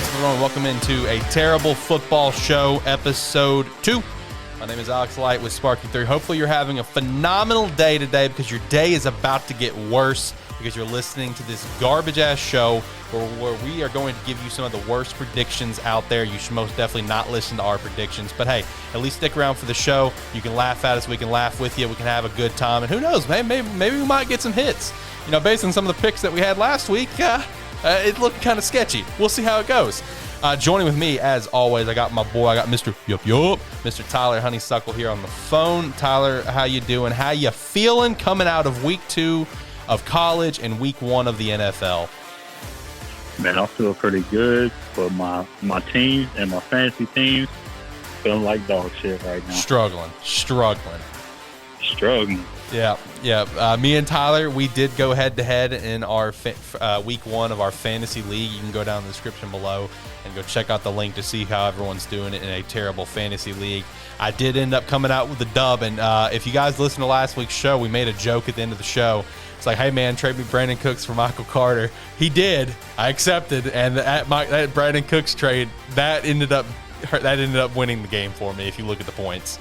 What's going on? Welcome into a Terrible Football Show, Episode 2. My name is Alex Light with Sparky 3. Hopefully you're having a phenomenal day today because your day is about to get worse because you're listening to this garbage-ass show where we are going to give you some of the worst predictions out there. You should most definitely not listen to our predictions. But, hey, at least stick around for the show. You can laugh at us. We can laugh with you. We can have a good time. And who knows, maybe we might get some hits. You know, based on some of the picks that we had last week, it looked kind of sketchy. We'll see how it goes. Joining with me, as always, I got Mr. Mr. Tyler Honeysuckle here on the phone. Tyler, how you doing? How you feeling coming out of week 2 of college and week 1 of the NFL? Man, I feel pretty good, but my team and my fantasy teams feeling like dog shit right now. Struggling. Yeah. Me and Tyler, we did go head-to-head in our week 1 of our fantasy league. You can go down in the description below and go check out the link to see how everyone's doing it in a terrible fantasy league. I did end up coming out with the dub, and if you guys listened to last week's show, we made a joke at the end of the show. It's like, hey, man, trade me Brandon Cooks for Michael Carter. He did. I accepted, and that Brandon Cooks trade, that ended up winning the game for me if you look at the points.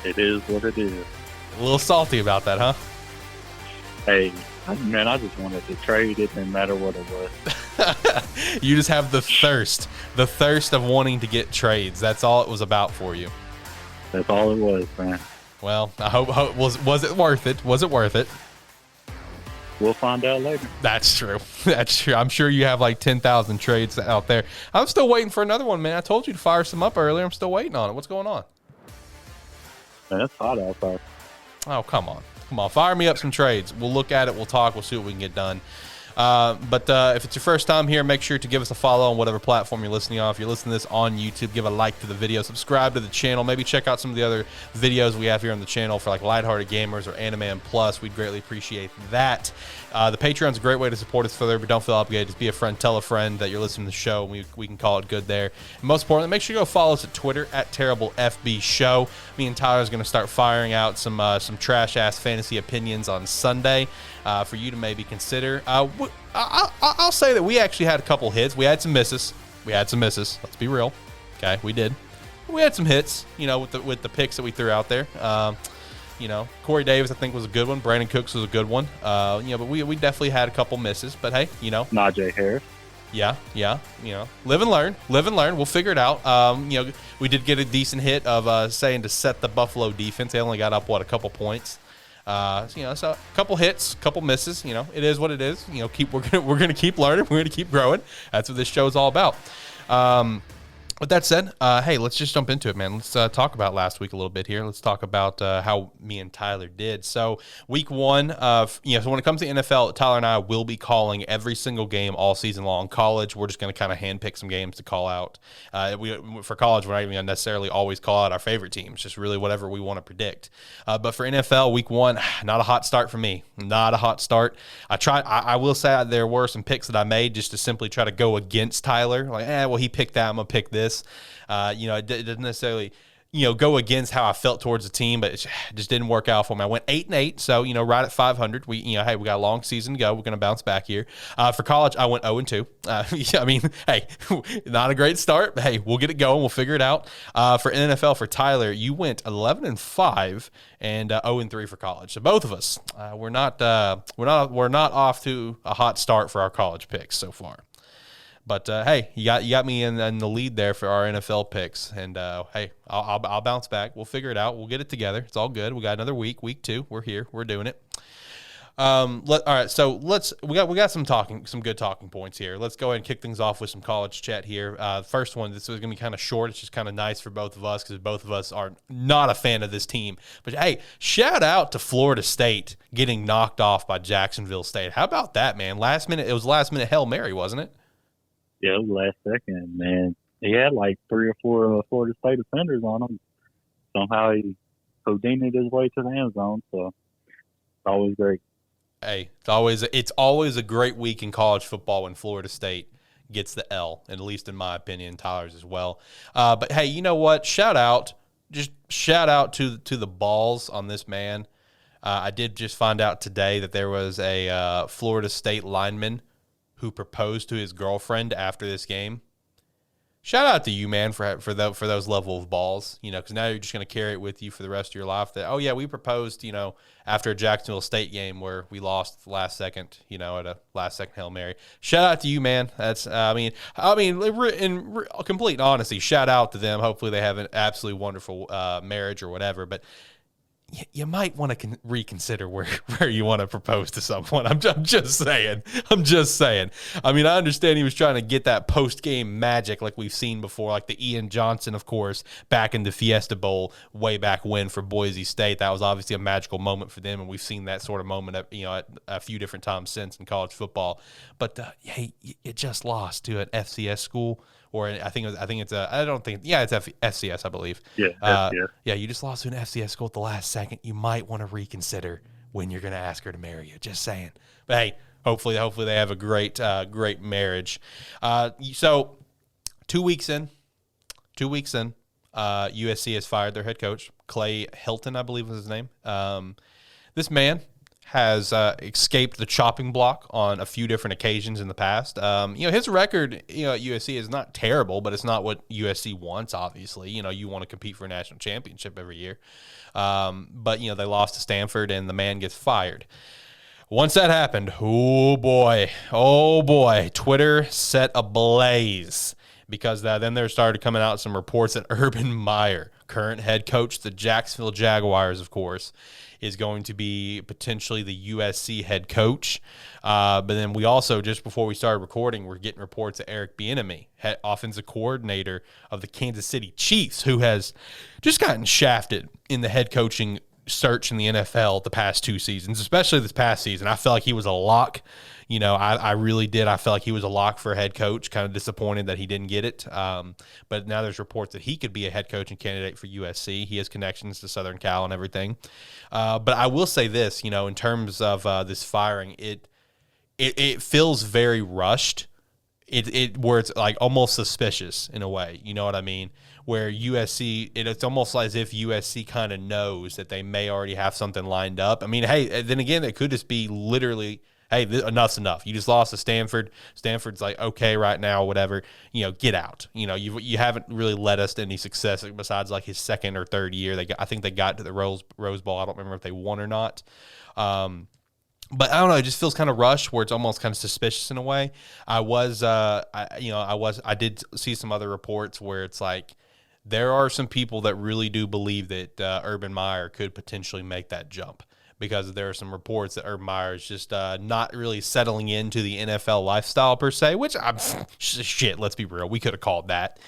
It is what it is. A little salty about that, huh? Hey, man, I just wanted to trade. It didn't matter what it was. You just have the thirst of wanting to get trades. That's all it was about for you. That's all it was, man. Well, I hope was it worth it? Was it worth it? We'll find out later. That's true. I'm sure you have like 10,000 trades out there. I'm still waiting for another one, man. I told you to fire some up earlier. I'm still waiting on it. What's going on? Man, it's hot outside. Oh, come on. Fire me up some trades. We'll look at it. We'll talk. We'll see what we can get done. But if it's your first time here, make sure to give us a follow on whatever platform you're listening on. If you're listening to this on YouTube, give a like to the video. Subscribe to the channel. Maybe check out some of the other videos we have here on the channel for like Lighthearted Gamers or Anime and Plus. We'd greatly appreciate that. The Patreon's a great way to support us further, but don't feel obligated. Just be a friend. Tell a friend that you're listening to the show, and we can call it good there. And most importantly, make sure you go follow us at Twitter at TerribleFB Show. Me and Tyler's going to start firing out some trash-ass fantasy opinions on Sunday for you to maybe consider. I'll say that we actually had a couple hits. We had some misses. Let's be real. Okay, we did. We had some hits, with the picks that we threw out there. Corey Davis, I think, was a good one. Brandon Cooks was a good one. But we definitely had a couple misses. But, hey, Najee Harris. Yeah. Live and learn. We'll figure it out. We did get a decent hit of saying to set the Buffalo defense. They only got up, a couple points. So a couple hits, couple misses. It is what it is. We're gonna keep learning. We're gonna keep growing. That's what this show is all about. With that said, hey, let's just jump into it, man. Let's talk about last week a little bit here. Let's talk about how me and Tyler did. So week 1, so when it comes to NFL, Tyler and I will be calling every single game all season long. College, we're just going to kind of handpick some games to call out. For college, we're not even going to necessarily always call out our favorite teams, just really whatever we want to predict. But for NFL, week 1, not a hot start for me. Not a hot start. I will say there were some picks that I made just to simply try to go against Tyler. Like, well, he picked that, I'm going to pick this. It didn't necessarily, go against how I felt towards the team, but it just didn't work out for me. I went 8-8, so, right at 500. We got a long season to go. We're going to bounce back here. For college, I went 0-2. Hey, not a great start, but hey, we'll get it going. We'll figure it out. For NFL, for Tyler, you went 11-5 and 0-3 for college. So both of us, we're not off to a hot start for our college picks so far. But, hey, you got me in the lead there for our NFL picks. And, hey, I'll bounce back. We'll figure it out. We'll get it together. It's all good. We got another week 2. We're here. We're doing it. All right, so we got some good talking points here. Let's go ahead and kick things off with some college chat here. First one, this is going to be kind of short. It's just kind of nice for both of us because both of us are not a fan of this team. But, hey, shout out to Florida State getting knocked off by Jacksonville State. How about that, man? It was last minute Hail Mary, wasn't it? Yeah, it was last second, man. He had like 3 or 4 Florida State defenders on him. Somehow he Houdini'd his way to the end zone, so it's always great. Hey, it's always a great week in college football when Florida State gets the L, at least in my opinion, Tyler's as well. But hey, you know what? Shout out to the balls on this man. I did just find out today that there was a Florida State lineman who proposed to his girlfriend after this game. Shout out to you, man, for those level of balls, because now you're just going to carry it with you for the rest of your life. That, oh yeah, we proposed, after a Jacksonville State game where we lost last second, at a last second Hail Mary. Shout out to you, man. That's, in complete honesty, shout out to them. Hopefully they have an absolutely wonderful marriage or whatever. But you might want to reconsider where you want to propose to someone. I'm just saying. I mean, I understand he was trying to get that post-game magic like we've seen before, like the Ian Johnson, of course, back in the Fiesta Bowl way back when for Boise State. That was obviously a magical moment for them, and we've seen that sort of moment at a few different times since in college football. But hey, you just lost to an FCS school. Or it's FCS, I believe. Yeah, FCS. Yeah, you just lost to an FCS school at the last second. You might want to reconsider when you're going to ask her to marry you. Just saying. But hey, hopefully they have a great marriage. So 2 weeks in, USC has fired their head coach, Clay Helton, I believe was his name. This man has escaped the chopping block on a few different occasions in the past. His record, at USC is not terrible, but it's not what USC wants, obviously. You want to compete for a national championship every year. But they lost to Stanford, and the man gets fired. Once that happened, oh boy, Twitter set ablaze because then there started coming out some reports that Urban Meyer, current head coach of the Jacksonville Jaguars, of course, is going to be potentially the USC head coach. But then we also, just before we started recording, we're getting reports that Eric Bieniemy, offensive coordinator of the Kansas City Chiefs, who has just gotten shafted in the head coaching search in the NFL the past 2 seasons, especially this past season. I felt like he was a lock. I really did. I felt like he was a lock for a head coach. Kind of disappointed that he didn't get it. But now there's reports that he could be a head coaching candidate for USC. He has connections to Southern Cal and everything. But I will say this, in terms of this firing, it feels very rushed. Where it's like almost suspicious in a way. You know what I mean? Where USC, it's almost as if USC kind of knows that they may already have something lined up. I mean, hey, then again, it could just be literally, hey, enough's enough. You just lost to Stanford. Stanford's like, okay, right now, whatever. Get out. You haven't really led us to any success besides like his second or third year. I think they got to the Rose Bowl. I don't remember if they won or not. But I don't know. It just feels kind of rushed, where it's almost kind of suspicious in a way. I did see some other reports where it's like there are some people that really do believe that Urban Meyer could potentially make that jump, because there are some reports that Urban Meyer is just not really settling into the NFL lifestyle per se. Which shit. Let's be real. We could have called that.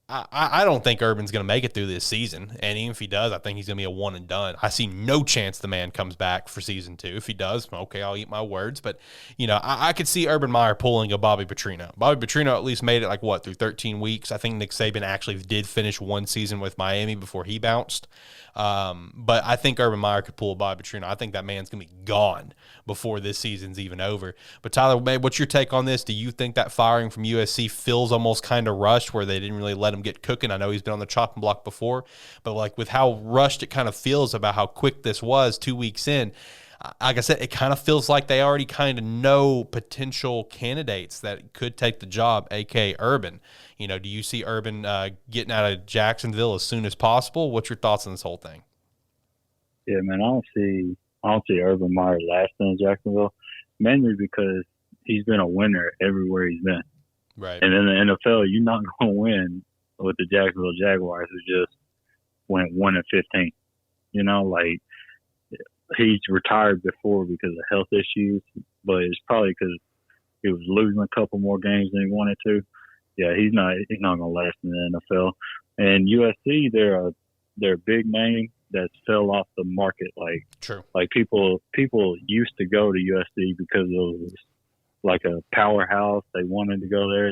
I don't think Urban's going to make it through this season, and even if he does, I think he's going to be a one and done. I see no chance the man comes back for season 2. If he does, okay, I'll eat my words. But I could see Urban Meyer pulling a Bobby Petrino. Bobby Petrino at least made it through 13 weeks. I think Nick Saban actually did finish one season with Miami before he bounced. But I think Urban Meyer could pull a Bobby Petrino. I think that man's going to be gone before this season's even over. But Tyler, what's your take on this? Do you think that firing from USC feels almost kind of rushed, where they didn't really let him get cooking? I know he's been on the chopping block before, but with how rushed it kind of feels about how quick this was 2 weeks in, like I said, it kind of feels like they already kind of know potential candidates that could take the job, a.k.a. Urban. Do you see Urban getting out of Jacksonville as soon as possible? What's your thoughts on this whole thing? Yeah, man, I don't see Urban Meyer lasting in Jacksonville, mainly because he's been a winner everywhere he's been. Right. And in the NFL, you're not going to win with the Jacksonville Jaguars, who just went 1-15. He's retired before because of health issues, but it's probably because he was losing a couple more games than he wanted to. Yeah, he's not going to last in the NFL. And USC, they're a big name that fell off the market. True. Like people used to go to USC because it was like a powerhouse. They wanted to go there.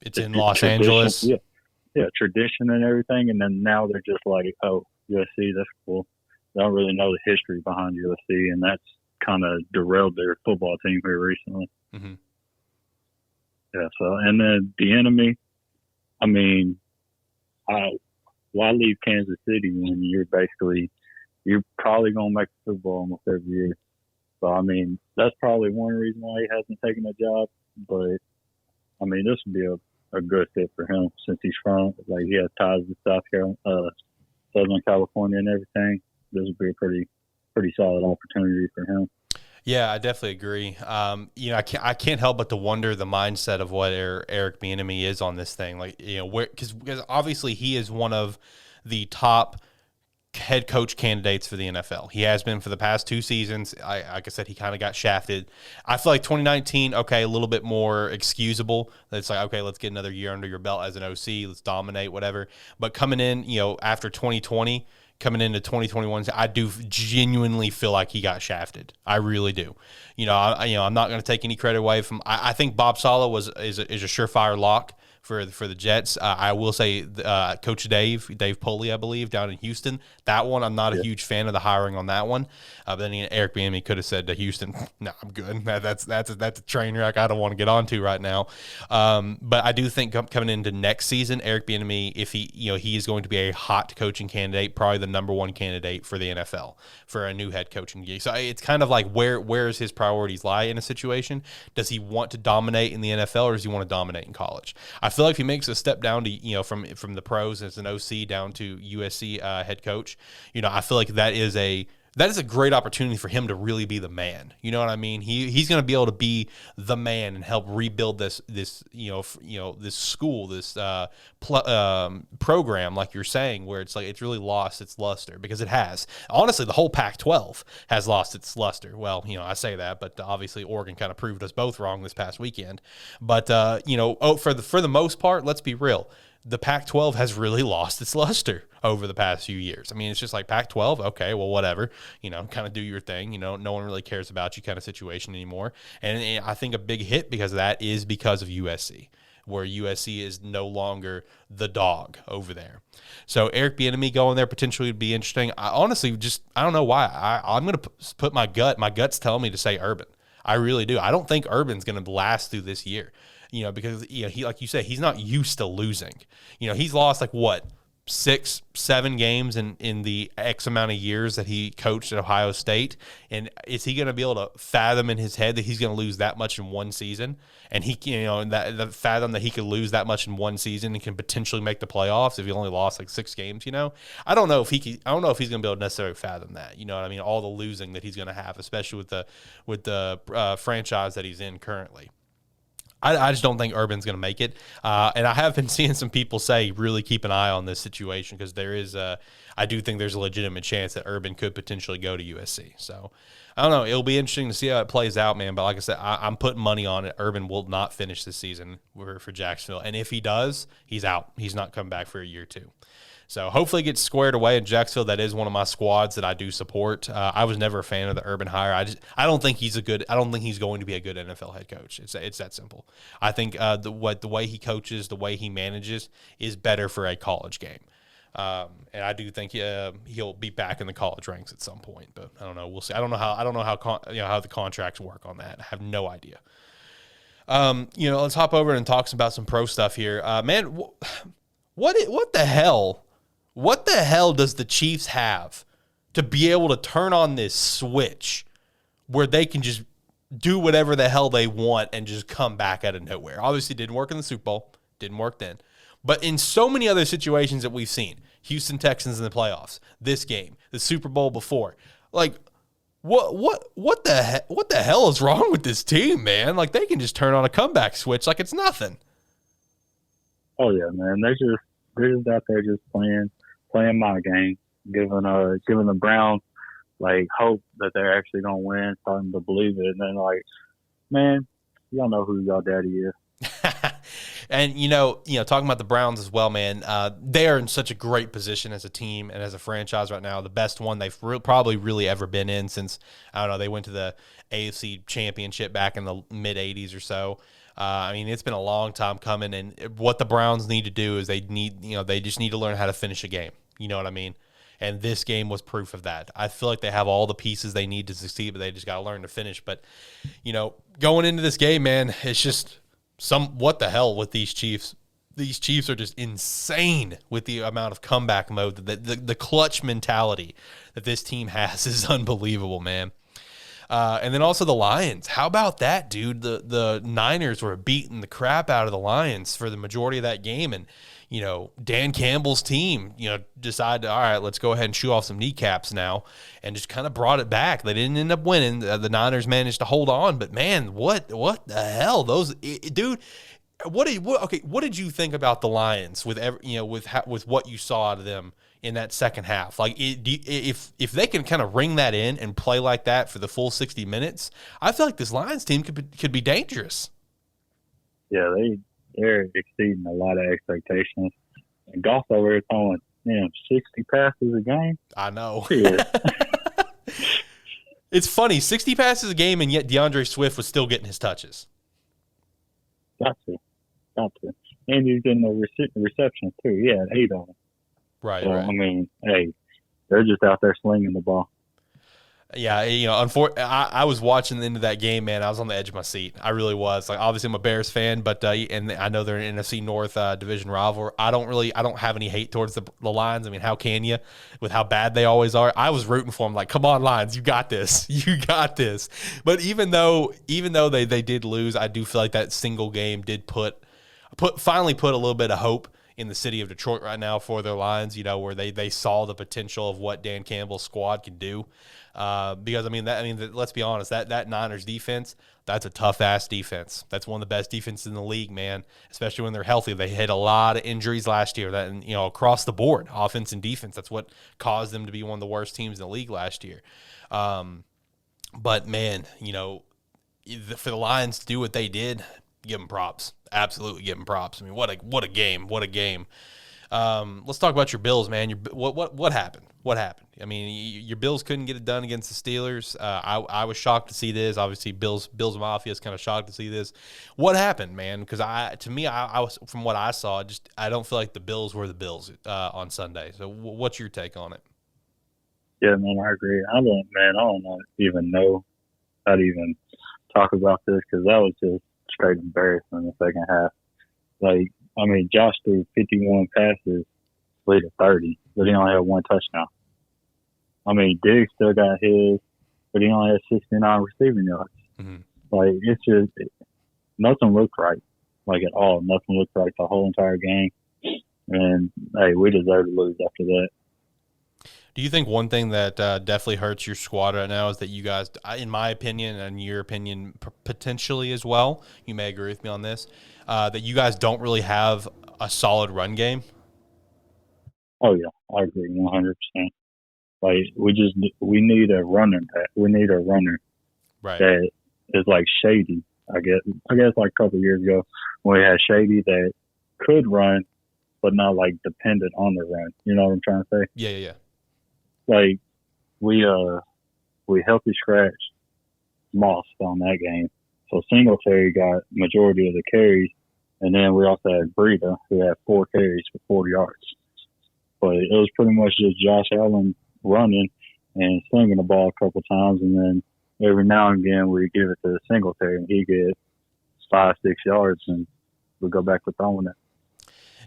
It's in Los Angeles. Yeah, tradition and everything. And then now they're just like, oh, USC, that's cool. They don't really know the history behind USC, and that's kind of derailed their football team here recently. Mm-hmm. Yeah. So, and then the enemy. I mean, why leave Kansas City when you're probably going to make the Super Bowl almost every year? So, I mean, that's probably one reason why he hasn't taken a job. But I mean, this would be a good fit for him since he's from, like, he has ties to Southern California and everything. This would be a pretty solid opportunity for him. Yeah, I definitely agree. I can't help but to wonder the mindset of what Eric Bieniemy is on this thing. Like, because obviously he is one of the top head coach candidates for the NFL. He has been for the past 2 seasons. Like I said, he kind of got shafted. I feel like 2019, okay, a little bit more excusable. It's like, okay, let's get another year under your belt as an OC. Let's dominate, whatever. But coming in, after 2020, coming into 2021, I do genuinely feel like he got shafted. I really do. I'm not going to take any credit away from. I think Bob Saleh is a surefire lock for the Jets. I will say Coach Dave Poley, I believe, down in Houston. That one, I'm not a huge fan of the hiring on that one. But then Eric Bieniemy could have said to Houston, "No, I'm good. That's a train wreck I don't want to get onto right now." But I do think coming into next season, Eric Bieniemy, if he is going to be a hot coaching candidate, probably the number one candidate for the NFL for a new head coaching gig. So it's kind of like where's his priorities lie in a situation? Does he want to dominate in the NFL or does he want to dominate in college? I feel like if he makes a step down to from the pros as an OC down to USC head coach, I feel like that is a great opportunity for him to really be the man. You know what I mean? He's going to be able to be the man and help rebuild this school, this program, like you're saying, where it's like it's really lost its luster, because it has. Honestly, the whole Pac-12 has lost its luster. Well, I say that, but obviously Oregon kind of proved us both wrong this past weekend. But for the most part, let's be real. The Pac-12 has really lost its luster over the past few years. I mean, it's just like Pac-12, okay, well, whatever, kind of do your thing. No one really cares about you kind of situation anymore. And I think a big hit because of that is because of USC, where USC is no longer the dog over there. So Eric Bieniemy going there potentially would be interesting. I honestly I don't know why. I'm going to put my guts telling me to say Urban. I really do. I don't think Urban's going to last through this year. Because he, like you said, he's not used to losing. He's lost like what, 6-7 games in the X amount of years that he coached at Ohio State. And is he going to be able to fathom in his head that he's going to lose that much in one season? And and fathom that he could lose that much in one season and can potentially make the playoffs if he only lost like 6 games. I don't know if he's going to be able to necessarily fathom that. You know what I mean? All the losing that he's going to have, especially with the franchise that he's in currently. I just don't think Urban's going to make it. And I have been seeing some people say really keep an eye on this situation, because I do think there's a legitimate chance that Urban could potentially go to USC. So I don't know. It'll be interesting to see how it plays out, man. But like I said, I'm putting money on it. Urban will not finish this season for Jacksonville. And if he does, he's out. He's not coming back for a year or two. So hopefully it gets squared away in Jacksonville. That is one of my squads that I do support. I was never a fan of the Urban hire. I don't think he's going to be a good NFL head coach. It's that simple. I think the way he coaches, the way he manages is better for a college game. And I do think he'll be back in the college ranks at some point, but I don't know. We'll see. I don't know how the contracts work on that. I have no idea. Let's hop over and talk about some pro stuff here. Man, what the hell? What the hell does the Chiefs have to be able to turn on this switch where they can just do whatever the hell they want and just come back out of nowhere? Obviously, it didn't work in the Super Bowl. Didn't work then. But in so many other situations that we've seen, Houston Texans in the playoffs, this game, the Super Bowl before, like, what the hell is wrong with this team, man? Like, they can just turn on a comeback switch like it's nothing. Oh yeah, man. They're just out there just playing my game, giving the Browns like hope that they're actually gonna win, starting to believe it, and then like, man, y'all know who y'all daddy is. And talking about the Browns as well, man, they are in such a great position as a team and as a franchise right now. The best one they've probably really ever been in since, I don't know, they went to the AFC Championship back in the mid '80s or so. It's been a long time coming, and what the Browns need to do is they just need to learn how to finish a game. You know what I mean? And this game was proof of that. I feel like they have all the pieces they need to succeed, but they just got to learn to finish. But, going into this game, man, it's just what the hell with these Chiefs? These Chiefs are just insane with the amount of comeback mode. The clutch mentality that this team has is unbelievable, man. And then also the Lions. How about that, dude? The Niners were beating the crap out of the Lions for the majority of that game. And, Dan Campbell's team, decided, all right, let's go ahead and chew off some kneecaps now, and just kind of brought it back. They didn't end up winning. The Niners managed to hold on. But, man, what the hell? Dude, what did you think about the Lions with what you saw out of them in that second half? Like, if they can kind of ring that in and play like that for the full 60 minutes, I feel like this Lions team could be dangerous. Yeah, they're exceeding a lot of expectations. And Goff over here throwing 60 passes a game. I know. Yeah. It's funny, 60 passes a game, and yet DeAndre Swift was still getting his touches. Got to. And he's getting the receptions too. Yeah, 8 of them. Right, so, right. I mean, hey, they're just out there slinging the ball. Yeah, I was watching the end of that game, man. I was on the edge of my seat. I really was. Like, obviously, I'm a Bears fan, but and I know they're an NFC North division rival. I don't have any hate towards the Lions. I mean, how can you, with how bad they always are? I was rooting for them. Like, come on, Lions, you got this, you got this. But even though they did lose, I do feel like that single game did finally put a little bit of hope in the city of Detroit right now for their Lions, where they saw the potential of what Dan Campbell's squad can do. Because let's be honest, that Niners defense, that's a tough ass defense. That's one of the best defenses in the league, man. Especially when they're healthy. They had a lot of injuries last year. That across the board, offense and defense. That's what caused them to be one of the worst teams in the league last year. But man, for the Lions to do what they did, give them props. Absolutely give them props. I mean, what a game. What a game. Let's talk about your Bills, man. What happened? What happened? I mean, your Bills couldn't get it done against the Steelers. I was shocked to see this. Obviously, Bills Mafia is kind of shocked to see this. What happened, man? Because I was, from what I saw, I don't feel like the Bills were the Bills on Sunday. So what's your take on it? Yeah, man, I agree. I don't even know how to even talk about this, because that was just straight embarrassing in the second half. Like, I mean, Josh threw 51 passes, lead to 30, but he only had 1 touchdown. I mean, Diggs still got his, but he only had 69 receiving yards. Mm-hmm. Like, it's just, nothing looked right, like at all. Nothing looked right the whole entire game. And, hey, we deserve to lose after that. Do you think one thing that definitely hurts your squad right now is that you guys, in my opinion and your opinion potentially as well, you may agree with me on this, that you guys don't really have a solid run game? Oh, yeah, I agree 100%. Like, we need a runner. We need a runner that is like Shady, I guess like a couple of years ago when we had Shady that could run, but not like dependent on the run. You know what I'm trying to say? Yeah. Like, we healthy scratched Moss on that game. So Singletary got majority of the carries, and then we also had Breida, who had 4 carries for 40 yards. But it was pretty much just Josh Allen running and slinging the ball a couple times, and then every now and again we give it to Singletary, and he gets 5-6 yards, and we go back to throwing it.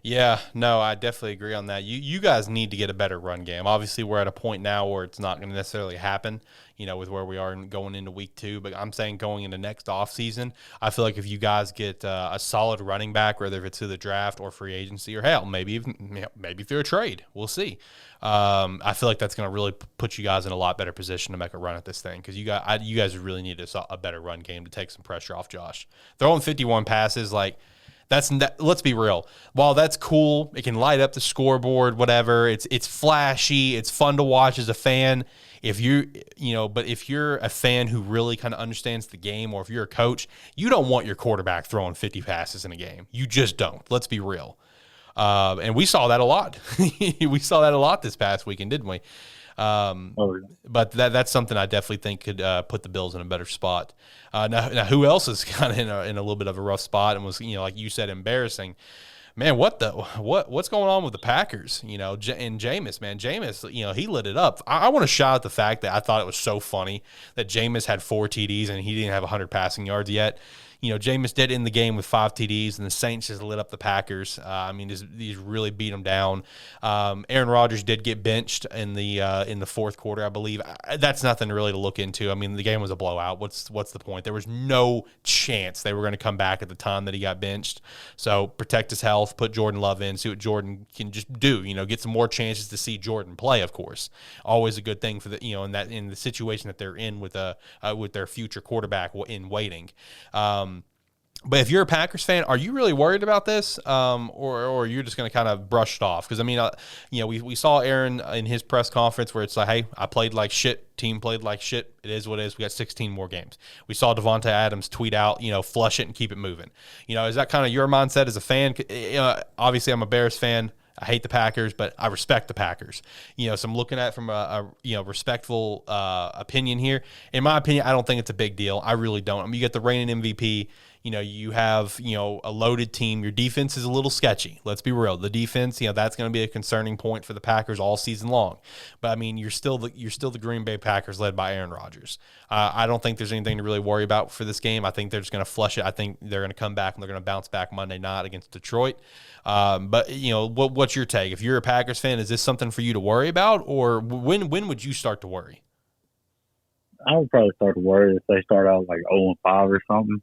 Yeah, no, I definitely agree on that. You guys need to get a better run game. Obviously, we're at a point now where it's not going to necessarily happen, with where we are going into week 2. But I'm saying going into next offseason, I feel like if you guys get a solid running back, whether if it's through the draft or free agency or hell, maybe through a trade, we'll see. I feel like that's going to really put you guys in a lot better position to make a run at this thing, because you guys really need a better run game to take some pressure off Josh. Throwing 51 passes, like, let's be real. While that's cool, it can light up the scoreboard, whatever. It's flashy. It's fun to watch as a fan. But if you're a fan who really kind of understands the game, or if you're a coach, you don't want your quarterback throwing 50 passes in a game. You just don't. Let's be real. And we saw that a lot. We saw that a lot this past weekend, didn't we? But that's something I definitely think could put the Bills in a better spot. Now, who else is kind of in a little bit of a rough spot and was, like you said, embarrassing? Man, what's going on with the Packers? And Jameis, man, he lit it up. I want to shout out the fact that I thought it was so funny that Jameis had 4 TDs and he didn't have 100 passing yards yet. Jameis did end the game with 5 TDs, and the Saints just lit up the Packers. Just really beat them down. Aaron Rodgers did get benched in the fourth quarter, I believe. That's nothing really to look into. I mean, the game was a blowout. What's the point? There was no chance they were going to come back at the time that he got benched. So protect his health, put Jordan Love in, see what Jordan can just do. Get some more chances to see Jordan play. Of course, always a good thing for in the situation that they're in with their future quarterback in waiting. But if you're a Packers fan, are you really worried about this, or you're just going to kind of brush it off? Because we saw Aaron in his press conference where it's like, hey, I played like shit. Team played like shit. It is what it is. We got 16 more games. We saw Devontae Adams tweet out, flush it and keep it moving. Is that kind of your mindset as a fan? Obviously, I'm a Bears fan. I hate the Packers, but I respect the Packers. So I'm looking at it from a respectful opinion here. In my opinion, I don't think it's a big deal. I really don't. You get the reigning MVP. You have, a loaded team. Your defense is a little sketchy. Let's be real. The defense, that's going to be a concerning point for the Packers all season long. But you're still the Green Bay Packers led by Aaron Rodgers. I don't think there's anything to really worry about for this game. I think they're just going to flush it. I think they're going to come back and they're going to bounce back Monday night against Detroit. But what's your take? If you're a Packers fan, is this something for you to worry about, or when would you start to worry? I would probably start to worry if they start out like 0-5 or something.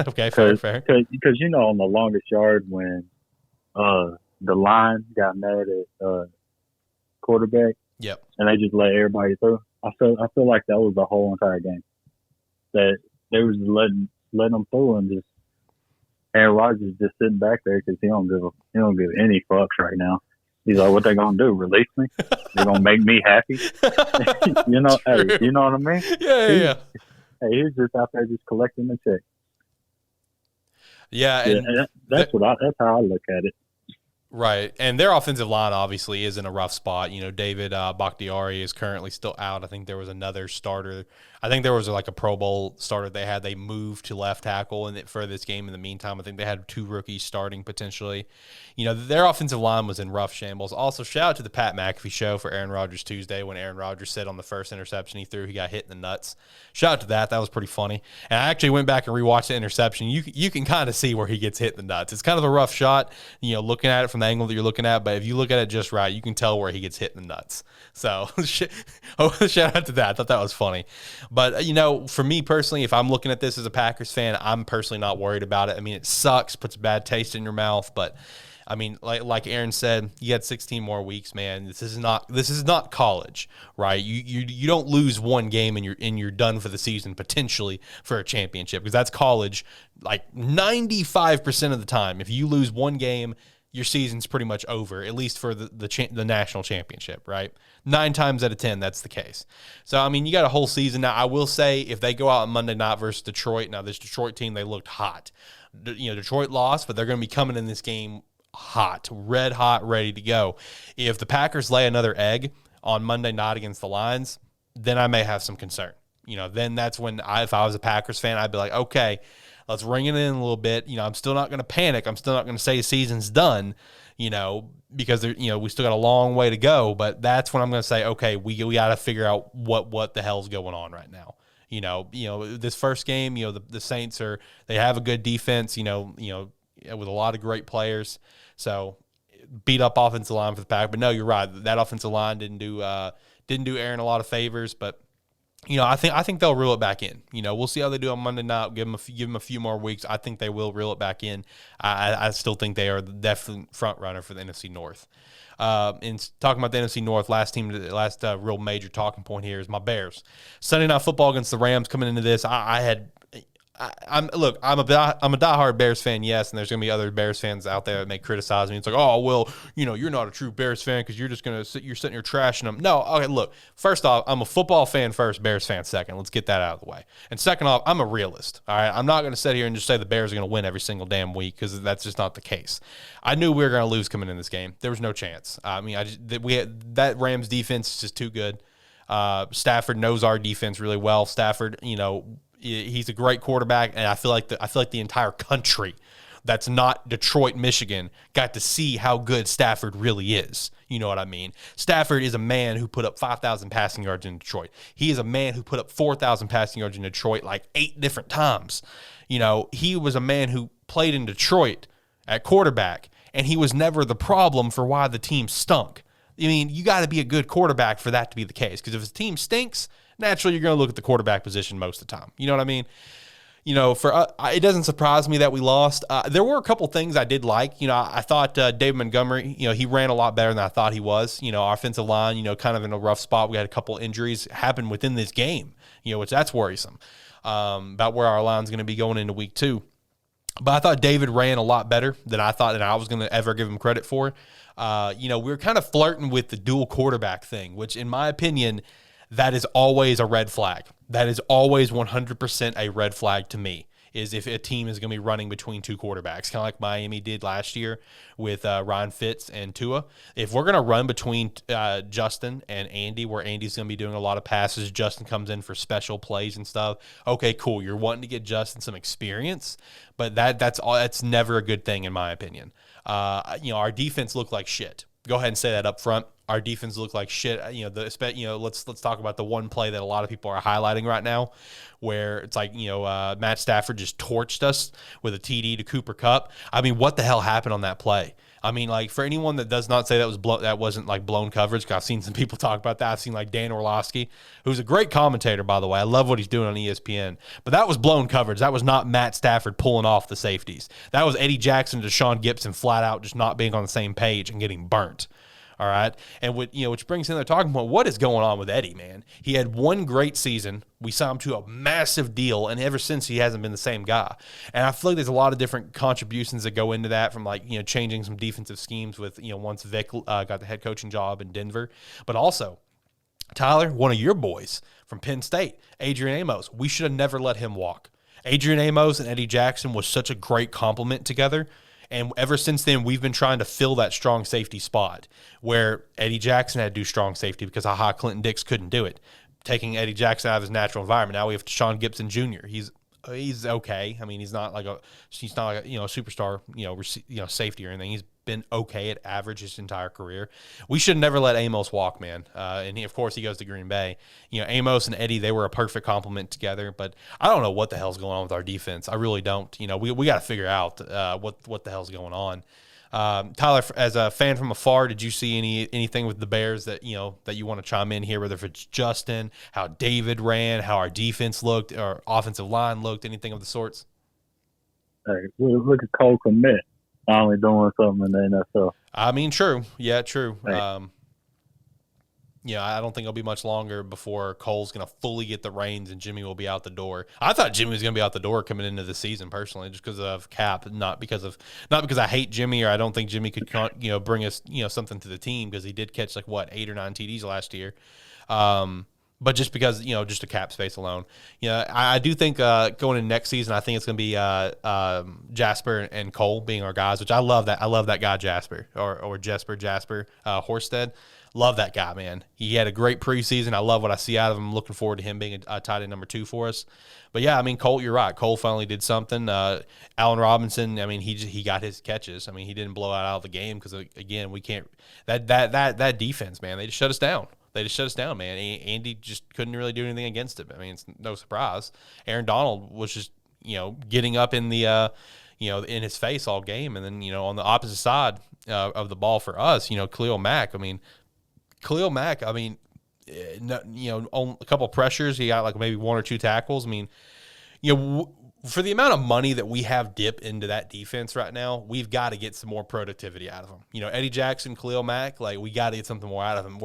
Okay, fair. Because on the longest yard when the line got mad at quarterback, yep, and they just let everybody through. I feel like that was the whole entire game. That they was letting them through, and just Aaron Rodgers just sitting back there because he don't give any fucks right now. He's like, what they gonna do? Release me? They're gonna make me happy? Hey, you know what I mean? Yeah. Hey, he's just out there just collecting the check. Yeah, and that's how I look at it. Right, and their offensive line obviously is in a rough spot. David Bakhtiari is currently still out. I think there was another starter. I think there was like a Pro Bowl starter they had. They moved to left tackle for this game in the meantime. I think they had 2 rookies starting potentially. Their offensive line was in rough shambles. Also, shout out to the Pat McAfee show for Aaron Rodgers Tuesday when Aaron Rodgers said on the first interception he threw, he got hit in the nuts. Shout out to that. That was pretty funny. And I actually went back and rewatched the interception. You can kind of see where he gets hit in the nuts. It's kind of a rough shot, looking at it from the angle that you're looking at. But if you look at it just right, you can tell where he gets hit in the nuts. So shout out to that. I thought that was funny. But, for me personally, if I'm looking at this as a Packers fan, I'm personally not worried about it. It sucks, puts a bad taste in your mouth. But, like Aaron said, you had 16 more weeks, man. This is not college, right? You don't lose one game and you're done for the season, potentially for a championship, because that's college. Like 95% of the time, if you lose one game, your season's pretty much over, at least for the national championship, right? 9 times out of 10, that's the case. So, you got a whole season. Now, I will say, if they go out on Monday night versus Detroit, now this Detroit team, they looked hot. Detroit lost, but they're going to be coming in this game hot, red hot, ready to go. If the Packers lay another egg on Monday night against the Lions, then I may have some concern. Then that's when if I was a Packers fan, I'd be like, okay, let's ring it in a little bit. I'm still not going to panic. I'm still not going to say the season's done, because we still got a long way to go. But that's when I'm going to say, okay, we got to figure out what the hell's going on right now. This first game, the Saints they have a good defense, with a lot of great players. So beat up offensive line for the Pack. But no, you're right. That offensive line didn't do Aaron a lot of favors, but I think they'll reel it back in. We'll see how they do on Monday night. Give them a few more weeks. I think they will reel it back in. I still think they are the definite front runner for the NFC North. And talking about the NFC North, last real major talking point here is my Bears. Sunday Night Football against the Rams. Coming into this, I'm a diehard Bears fan, yes, and there's gonna be other Bears fans out there that may criticize me. It's like, oh well, you're not a true Bears fan because you're sitting here trashing them. No, okay, look. First off, I'm a football fan first, Bears fan second. Let's get that out of the way. And second off, I'm a realist. All right, I'm not gonna sit here and just say the Bears are gonna win every single damn week because that's just not the case. I knew we were gonna lose coming in this game. There was no chance. That Rams defense is just too good. Stafford knows our defense really well. Stafford, he's a great quarterback, and I feel like the entire country that's not Detroit, Michigan, got to see how good Stafford really is. You know what I mean? Stafford is a man who put up 5,000 passing yards in Detroit. He is a man who put up 4,000 passing yards in Detroit like 8 different times. You know, he was a man who played in Detroit at quarterback, and he was never the problem for why the team stunk. I mean, you got to be a good quarterback for that to be the case, because if his team stinks, naturally you're going to look at the quarterback position most of the time. You know what I mean? You know, it doesn't surprise me that we lost. There were a couple things I did like. You know, I thought David Montgomery, you know, he ran a lot better than I thought he was. You know, our offensive line, you know, kind of in a rough spot. We had a couple injuries happen within this game, you know, which that's worrisome about where our line's going to be going into week 2. But I thought David ran a lot better than I thought that I was going to ever give him credit for. You know, we were kind of flirting with the dual quarterback thing, which in my opinion, that is always a red flag. That is always 100% a red flag to me, is if a team is going to be running between 2 quarterbacks, kind of like Miami did last year with Ryan Fitz and Tua. If we're going to run between Justin and Andy, where Andy's going to be doing a lot of passes, Justin comes in for special plays and stuff, okay, cool. You're wanting to get Justin some experience, but that's never a good thing in my opinion. You know, our defense looked like shit. Go ahead and say that up front. Our defense looked like shit. You know, let's talk about the one play that a lot of people are highlighting right now, where it's like, you know, Matt Stafford just torched us with a TD to Cooper Kupp. I mean, what the hell happened on that play? I mean, like, for anyone that does not say that wasn't like blown coverage, because I've seen some people talk about that. I've seen like Dan Orlovsky, who's a great commentator, by the way. I love what he's doing on ESPN. But that was blown coverage. That was not Matt Stafford pulling off the safeties. That was Eddie Jackson and Deshaun Gibson flat out just not being on the same page and getting burnt. All right. And which brings in the talking point, what is going on with Eddie, man? He had one great season. We signed him to a massive deal, and ever since he hasn't been the same guy. And I feel like there's a lot of different contributions that go into that, from like, you know, changing some defensive schemes with, you know, once Vic got the head coaching job in Denver. But also, Tyler, one of your boys from Penn State, Adrian Amos, we should have never let him walk. Adrian Amos and Eddie Jackson was such a great complement together. And ever since then, we've been trying to fill that strong safety spot where Eddie Jackson had to do strong safety because Clinton Dix couldn't do it, taking Eddie Jackson out of his natural environment. Now we have Deshaun Gibson Jr. He's okay. I mean, he's not like a superstar, safety or anything. He's been okay at average his entire career. We should never let Amos walk, man. And of course he goes to Green Bay. You know, Amos and Eddie, they were a perfect complement together. But I don't know what the hell's going on with our defense. I really don't. You know, we got to figure out what the hell's going on. Tyler, as a fan from afar, did you see anything with the Bears that you want to chime in here? Whether it's Justin, how David ran, how our defense looked, our offensive line looked, anything of the sorts? Hey, look at Cole Kmet finally doing something in the NFL. I mean, true. Yeah, true. Hey. I don't think it'll be much longer before Cole's going to fully get the reins and Jimmy will be out the door. I thought Jimmy was going to be out the door coming into the season personally, just because of cap, not because I hate Jimmy or I don't think Jimmy could bring us something to the team, because he did catch 8 or 9 TDs last year. But just because, just a cap space alone. I do think going into next season, I think it's going to be Jasper and Cole being our guys, which I love that. I love that guy, Jasper or Jasper Horsted. Love that guy, man. He had a great preseason. I love what I see out of him. Looking forward to him being a tight end number 2 for us. But yeah, I mean, Cole, you're right. Cole finally did something. Allen Robinson, I mean, he got his catches. I mean, he didn't blow out of the game because, again, we can't – that defense, man, they just shut us down. Man. Andy just couldn't really do anything against it. I mean, it's no surprise. Aaron Donald was just, getting up in the, in his face all game. And then, on the opposite side of the ball for us, Khalil Mack, on a couple of pressures, he got maybe 1 or 2 tackles. I mean, for the amount of money that we have dip into that defense right now, we've got to get some more productivity out of them. Eddie Jackson, Khalil Mack, we got to get something more out of them.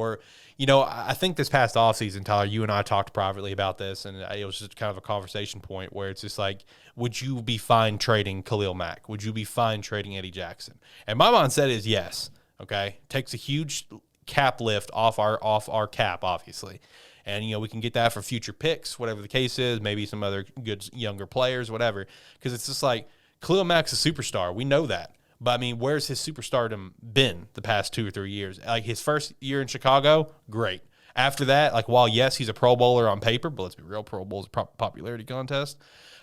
I think this past offseason, Tyler, you and I talked privately about this, and it was just kind of a conversation point where it's just would you be fine trading Khalil Mack? Would you be fine trading Eddie Jackson? And my mindset is yes, okay? Takes a huge cap lift off our cap, obviously. And, we can get that for future picks, whatever the case is, maybe some other good younger players, whatever. Because it's just Khalil Mack's a superstar. We know that. But, I mean, where's his superstardom been the past 2 or 3 years? His first year in Chicago, great. After that, like, while yes, he's a Pro Bowler on paper, but let's be real, Pro Bowl is a popularity contest.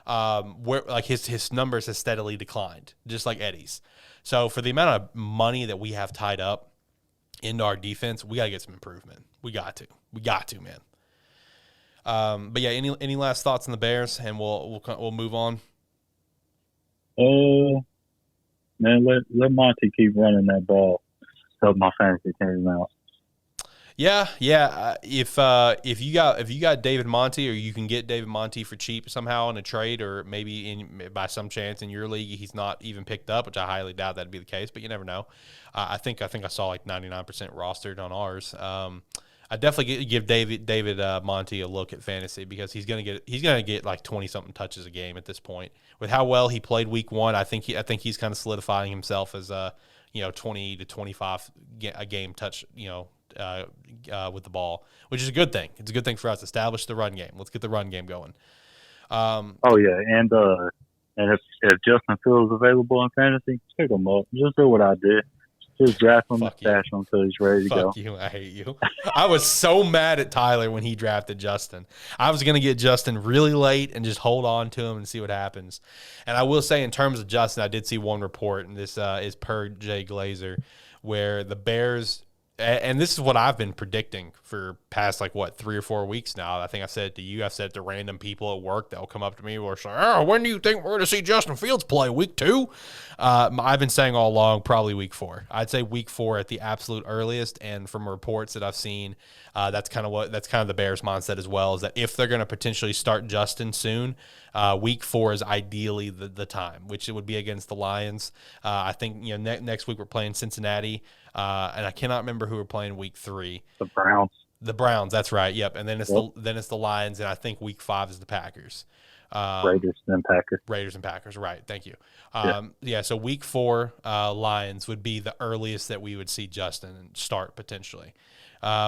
Where like his numbers has steadily declined, just like Eddie's. So for the amount of money that we have tied up into our defense, we got to get some improvement. We got to, man. But yeah, any last thoughts on the Bears, and we'll move on. Oh man, let Monty keep running that ball. Help my fantasy team out. Yeah. If you got David Monty, or you can get David Monty for cheap somehow in a trade, or maybe by some chance in your league he's not even picked up, which I highly doubt that'd be the case, but you never know. I think I saw like 99% rostered on ours. I definitely give David Monty a look at fantasy, because he's gonna get like 20-something touches a game at this point. With how well he played week 1, I think he's kind of solidifying himself as 20 to 25 a game touch, with the ball, which is a good thing. It's a good thing for us. Establish the run game. Let's get the run game going. Oh yeah, and if Justin Fields is available in fantasy, pick him up. Just do what I did. Just draft him and stash him until he's ready to go. Fuck you. I hate you. I was so mad at Tyler when he drafted Justin. I was going to get Justin really late and just hold on to him and see what happens. And I will say, in terms of Justin, I did see one report, and this is per Jay Glazer, where the Bears – and this is what I've been predicting for past, 3 or 4 weeks now. I think I've said it to you. I've said it to random people at work that will come up to me and will say, when do you think we're going to see Justin Fields play? Week 2? I've been saying all along, probably week 4. I'd say week 4 at the absolute earliest, and from reports that I've seen, that's kind of the Bears' mindset as well, is that if they're going to potentially start Justin soon, week 4 is ideally the time, which it would be against the Lions. I think next week we're playing Cincinnati, and I cannot remember who we're playing week 3. The Browns, that's right. Yep, and then it's the Lions, and I think week 5 is the Packers. Raiders and Packers, right? Thank you. So week 4 Lions would be the earliest that we would see Justin start potentially.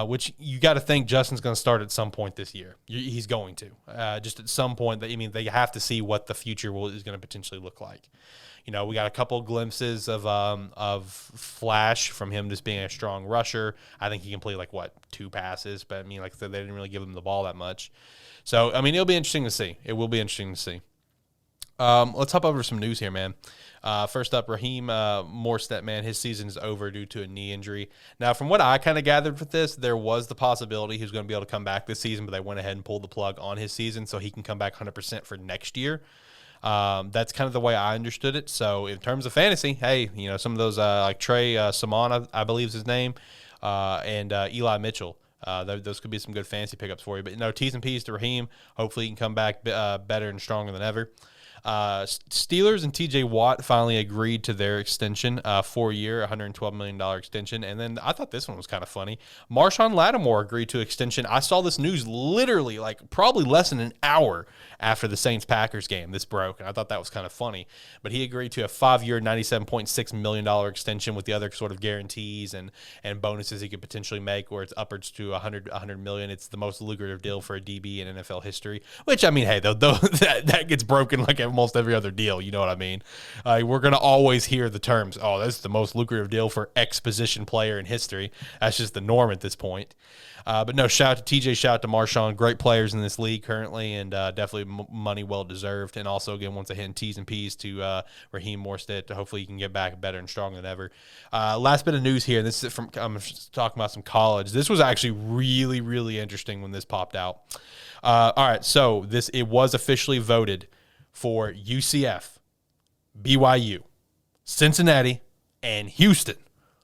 Which you got to think Justin's going to start at some point this year. He's going to. Just at some point, they have to see what the future is going to potentially look like. We got a couple glimpses of flash from him just being a strong rusher. I think he completed 2 passes, but like I said, they didn't really give him the ball that much. So it'll be interesting to see. It will be interesting to see. Let's hop over to some news here, man. First up, Raheem Morstead, man, his season is over due to a knee injury. Now, from what I kind of gathered with this, there was the possibility he was going to be able to come back this season, but they went ahead and pulled the plug on his season so he can come back 100% for next year. That's kind of the way I understood it. So in terms of fantasy, hey, some of those like Trey Samana, I believe is his name, and Eli Mitchell. Those could be some good fantasy pickups for you. But T's and P's to Raheem. Hopefully he can come back better and stronger than ever. Steelers and TJ Watt finally agreed to their extension, 4-year, $112 million extension. And then I thought this one was kind of funny. Marshawn Lattimore agreed to extension. I saw this news literally probably less than an hour after the Saints-Packers game. This broke, and I thought that was kind of funny. But he agreed to a 5-year, $97.6 million extension with the other sort of guarantees and bonuses he could potentially make, where it's upwards to $100 million. It's the most lucrative deal for a DB in NFL history, which, hey, though that gets broken like almost every other deal. You know what I mean? We're going to always hear the terms, that's the most lucrative deal for X position player in history. That's just the norm at this point. But no, shout out to TJ, shout out to Marshawn. Great players in this league currently, and definitely money well deserved. And also, again, once again, T's and P's to Raheem Morstead to hopefully he can get back better and stronger than ever. Last bit of news here. This is I'm talking about some college. This was actually really, really interesting when this popped out. All right, so it was officially voted for UCF, BYU, Cincinnati, and Houston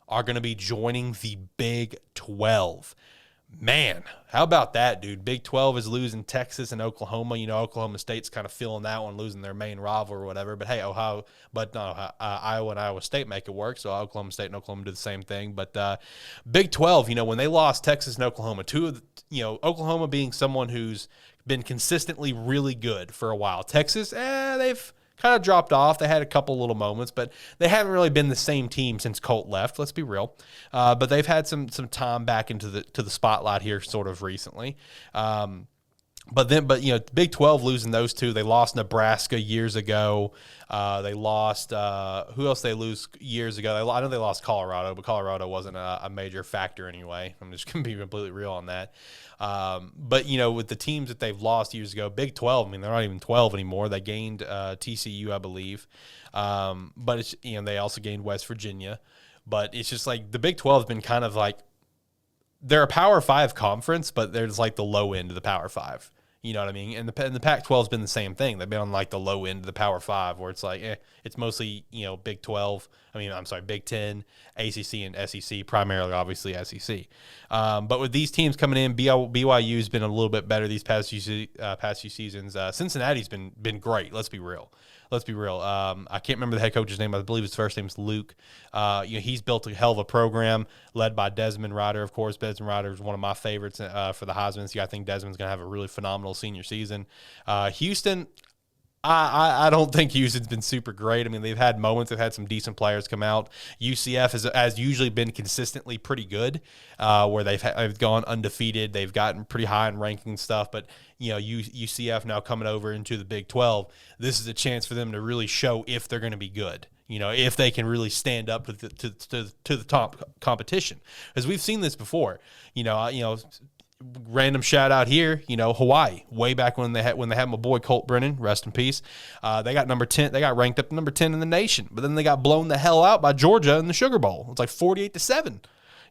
are going to be joining the Big 12. Man, how about that, dude? Big 12 is losing Texas and Oklahoma. Oklahoma State's kind of feeling that one, losing their main rival or whatever. But hey, Iowa and Iowa State make it work, so Oklahoma State and Oklahoma do the same thing. But Big 12, when they lost Texas and Oklahoma, Oklahoma being someone who's been consistently really good for a while. Texas, they've kind of dropped off. They had a couple little moments, but they haven't really been the same team since Colt left. Let's be real. But they've had some time back into the spotlight here sort of recently. But Big 12 losing those two. They lost Nebraska years ago. They lost who else they lose years ago? I know they lost Colorado, but Colorado wasn't a major factor anyway. I'm just going to be completely real on that. But with the teams that they've lost years ago, Big 12, I mean, they're not even 12 anymore. They gained TCU, I believe. But it's, they also gained West Virginia. But it's just like the Big 12 has been kind of like, they're a Power 5 conference, but there's like the low end of the Power 5. You know what I mean? And the Pac-12 has been the same thing. They've been on like the low end of the Power 5, where it's like, it's mostly, Big 12. Big 10, ACC, and SEC, primarily, obviously, SEC. But with these teams coming in, BYU's been a little bit better these past few seasons. Cincinnati's been great. Let's be real. I can't remember the head coach's name. I believe his first name is Luke. He's built a hell of a program led by Desmond Ryder, of course. Desmond Ryder is one of my favorites for the Heisman. So I think Desmond's going to have a really phenomenal senior season. Houston, I don't think Houston's been super great. I mean, they've had moments. They've had some decent players come out. UCF has usually been consistently pretty good, where they've gone undefeated. They've gotten pretty high in ranking stuff. But, UCF now coming over into the Big 12, this is a chance for them to really show if they're going to be good. If they can really stand up to the top competition. As we've seen this before, random shout out here, Hawaii, way back when they had my boy Colt Brennan, rest in peace. They got number 10. They got ranked up to number 10 in the nation, but then they got blown the hell out by Georgia in the Sugar Bowl. It's like 48-7.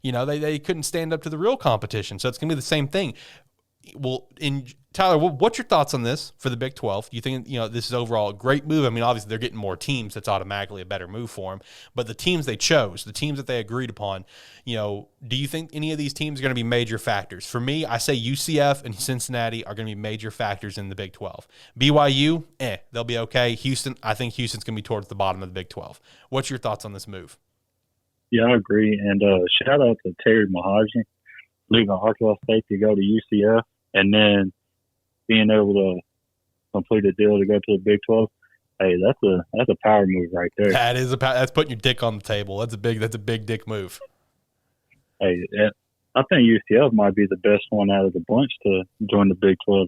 They couldn't stand up to the real competition. So it's going to be the same thing. Well, Tyler, what's your thoughts on this for the Big 12? Do you think this is overall a great move? I mean, obviously they're getting more teams. That's automatically a better move for them. But the teams they chose, the teams that they agreed upon, do you think any of these teams are going to be major factors? For me, I say UCF and Cincinnati are going to be major factors in the Big 12. BYU, they'll be okay. Houston, I think Houston's going to be towards the bottom of the Big 12. What's your thoughts on this move? Yeah, I agree. And shout out to Terry Mahajan, leaving Arkansas State to go to UCF, and then being able to complete a deal to go to the Big 12. Hey, that's a power move right there. That's putting your dick on the table. That's a big dick move. Hey, I think UCF might be the best one out of the bunch to join the Big 12.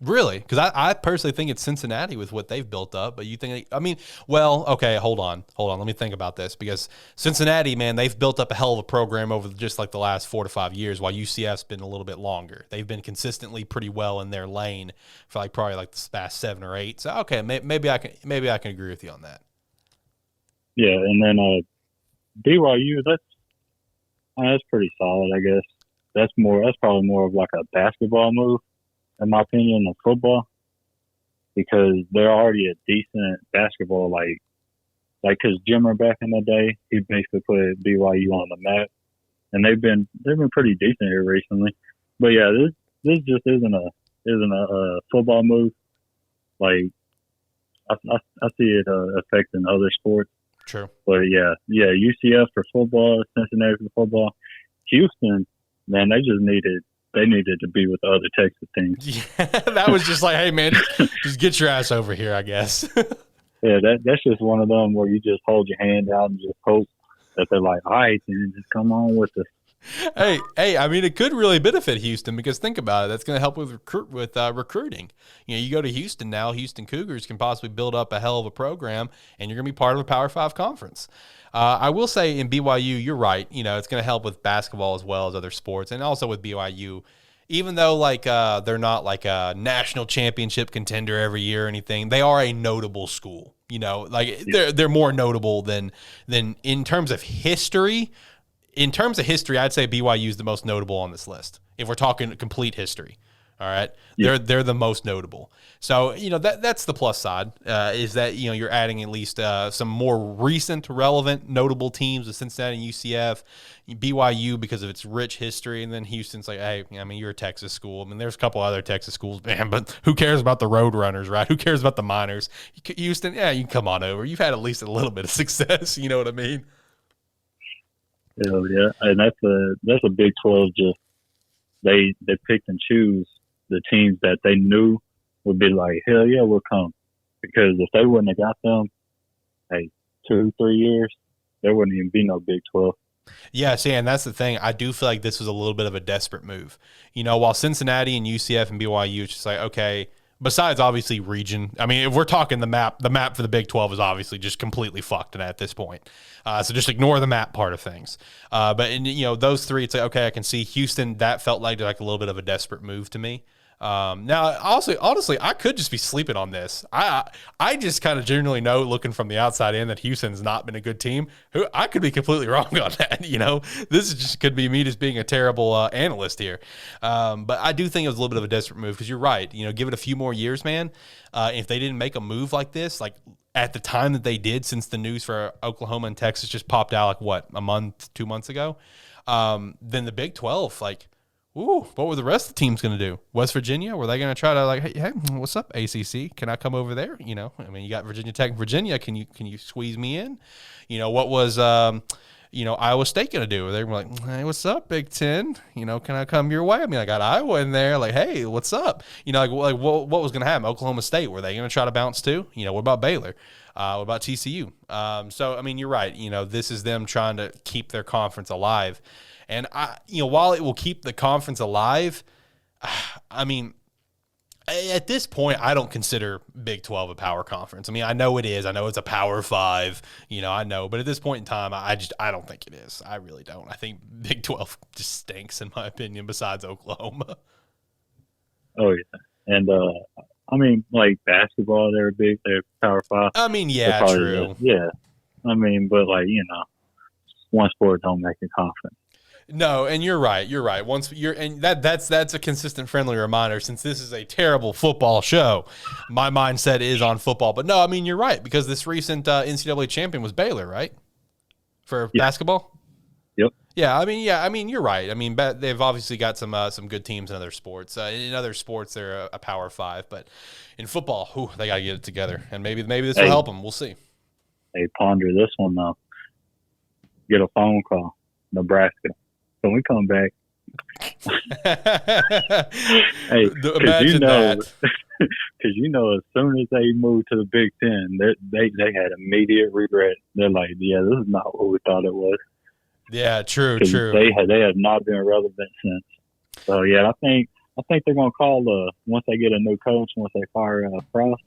Really? Because I personally think it's Cincinnati with what they've built up. But you think, okay, hold on. Let me think about this. Because Cincinnati, man, they've built up a hell of a program over just like the last 4 to 5 years, while UCF's been a little bit longer. They've been consistently pretty well in their lane for probably the past 7 or 8. So, okay, maybe I can agree with you on that. Yeah, and then BYU, that's pretty solid, I guess. That's probably more of like a basketball move, in my opinion, than football, because they're already a decent basketball, because Jimmer back in the day, he basically put BYU on the map, and they've been pretty decent here recently. But yeah, this just isn't a football move. Like I see it affecting other sports. True. But yeah, UCF for football, Cincinnati for football. Houston, man, they needed to be with the other Texas teams. Yeah, that was just like, hey, man, just get your ass over here, I guess. Yeah, that's just one of them where you just hold your hand out and just hope that they're like, all right, then just come on with us. Hey, I mean, it could really benefit Houston, because think about it. That's going to help with recruiting. You go to Houston now, Houston Cougars can possibly build up a hell of a program, and you're going to be part of a Power 5 conference. I will say in BYU, you're right. It's going to help with basketball as well as other sports, and also with BYU. Even though they're not like a national championship contender every year or anything, they are a notable school. They're more notable than in terms of history. In terms of history, I'd say BYU is the most notable on this list. If we're talking complete history, all right, they're the most notable. So that's the plus side, is that you're adding at least some more recent, relevant, notable teams with Cincinnati and UCF, BYU because of its rich history, and then Houston's like, hey, you're a Texas school. There's a couple other Texas schools, man, but who cares about the Roadrunners, right? Who cares about the Miners? Houston, yeah, you can come on over. You've had at least a little bit of success. You know what I mean? Yeah, and that's a Big 12. Just they picked and choose the teams that they knew would be like, hell yeah, we'll come. Because if they wouldn't have got them, 2-3 years, there wouldn't even be no Big 12. Yeah, see, and that's the thing. I do feel like this was a little bit of a desperate move. While Cincinnati and UCF and BYU, it's just like, okay, besides obviously region, I mean, if we're talking the map for the Big 12 is obviously just completely fucked at this point. So just ignore the map part of things. But those three, it's like, okay, I can see Houston. That felt like a little bit of a desperate move to me. Now, also, honestly, I could just be sleeping on this. I just kind of generally know, looking from the outside in, that Houston's not been a good team. I could be completely wrong on that. This is just could be me just being a terrible analyst here. But I do think it was a little bit of a desperate move because you're right. Give it a few more years, man. If they didn't make a move like this, like at the time that they did, since the news for Oklahoma and Texas just popped out, like a month, 2 months ago, then the Big 12, like. Ooh, what were the rest of the teams going to do? West Virginia? Were they going to try to hey, what's up, ACC? Can I come over there? I mean, you got Virginia Tech and Virginia. Can you squeeze me in? What was Iowa State going to do? They were like, hey, what's up, Big Ten? Can I come your way? I mean, I got Iowa in there. Like, hey, what's up? What was going to happen? Oklahoma State, were they going to try to bounce too? What about Baylor? What about TCU? So I mean, you're right. This is them trying to keep their conference alive. And while it will keep the conference alive, I mean, at this point, I don't consider Big 12 a power conference. I mean, I know it is. I know it's a Power 5. I know. But at this point in time, I don't think it is. I really don't. I think Big 12 just stinks, in my opinion, besides Oklahoma. Oh, yeah. And, I mean, like basketball, they're Power 5. I mean, yeah, true. Yeah. I mean, but, one sport don't make a conference. No, and you're right. You're right. That's a consistent, friendly reminder. Since this is a terrible football show, my mindset is on football. But no, I mean, you're right, because this recent NCAA champion was Baylor, right? For basketball. Yep. Yeah, I mean, you're right. I mean, they've obviously got some good teams in other sports. In other sports, they're a Power 5, but in football, they got to get it together, and maybe this will help them. We'll see. Hey, ponder this one though. Get a phone call, Nebraska. When we come back, hey, imagine that. Because as soon as they moved to the Big Ten, they had immediate regret. They're like, yeah, this is not what we thought it was. Yeah, true. They have not been relevant since. So yeah, I think they're gonna call once they get a new coach, once they fire Frost,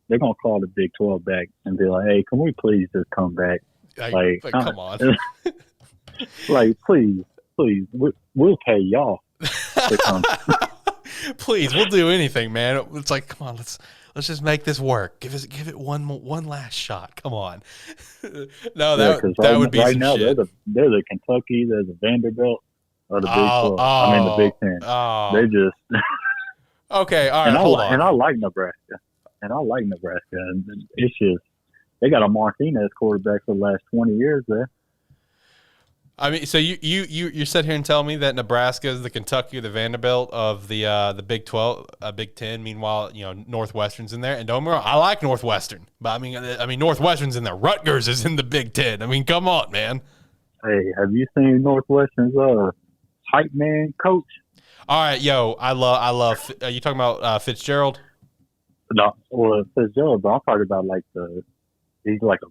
they're gonna call the Big 12 back and be like, hey, can we please just come back? Like come on. Please, we'll pay y'all to come. Please, we'll do anything, man. It's like, come on, let's just make this work. Give it one last shot. Come on. No, that would be right some now. Shit. They're the Kentucky, they're the Vanderbilt, or the Big 12. I mean the Big Ten. They just okay. All right, hold on. And I like Nebraska, and it's just they got a Martinez quarterback for the last 20 years there. I mean, so you sit here and tell me that Nebraska is the Kentucky or the Vanderbilt of the Big 12, Big 10. Meanwhile, Northwestern's in there, and don't get me wrong, I like Northwestern, but I mean Northwestern's in there. Rutgers is in the Big 10. I mean, come on, man. Hey, have you seen Northwestern's hype man coach? All right, yo, I love. Are you talking about Fitzgerald? No, well, Fitzgerald, but I'm talking about he's like a.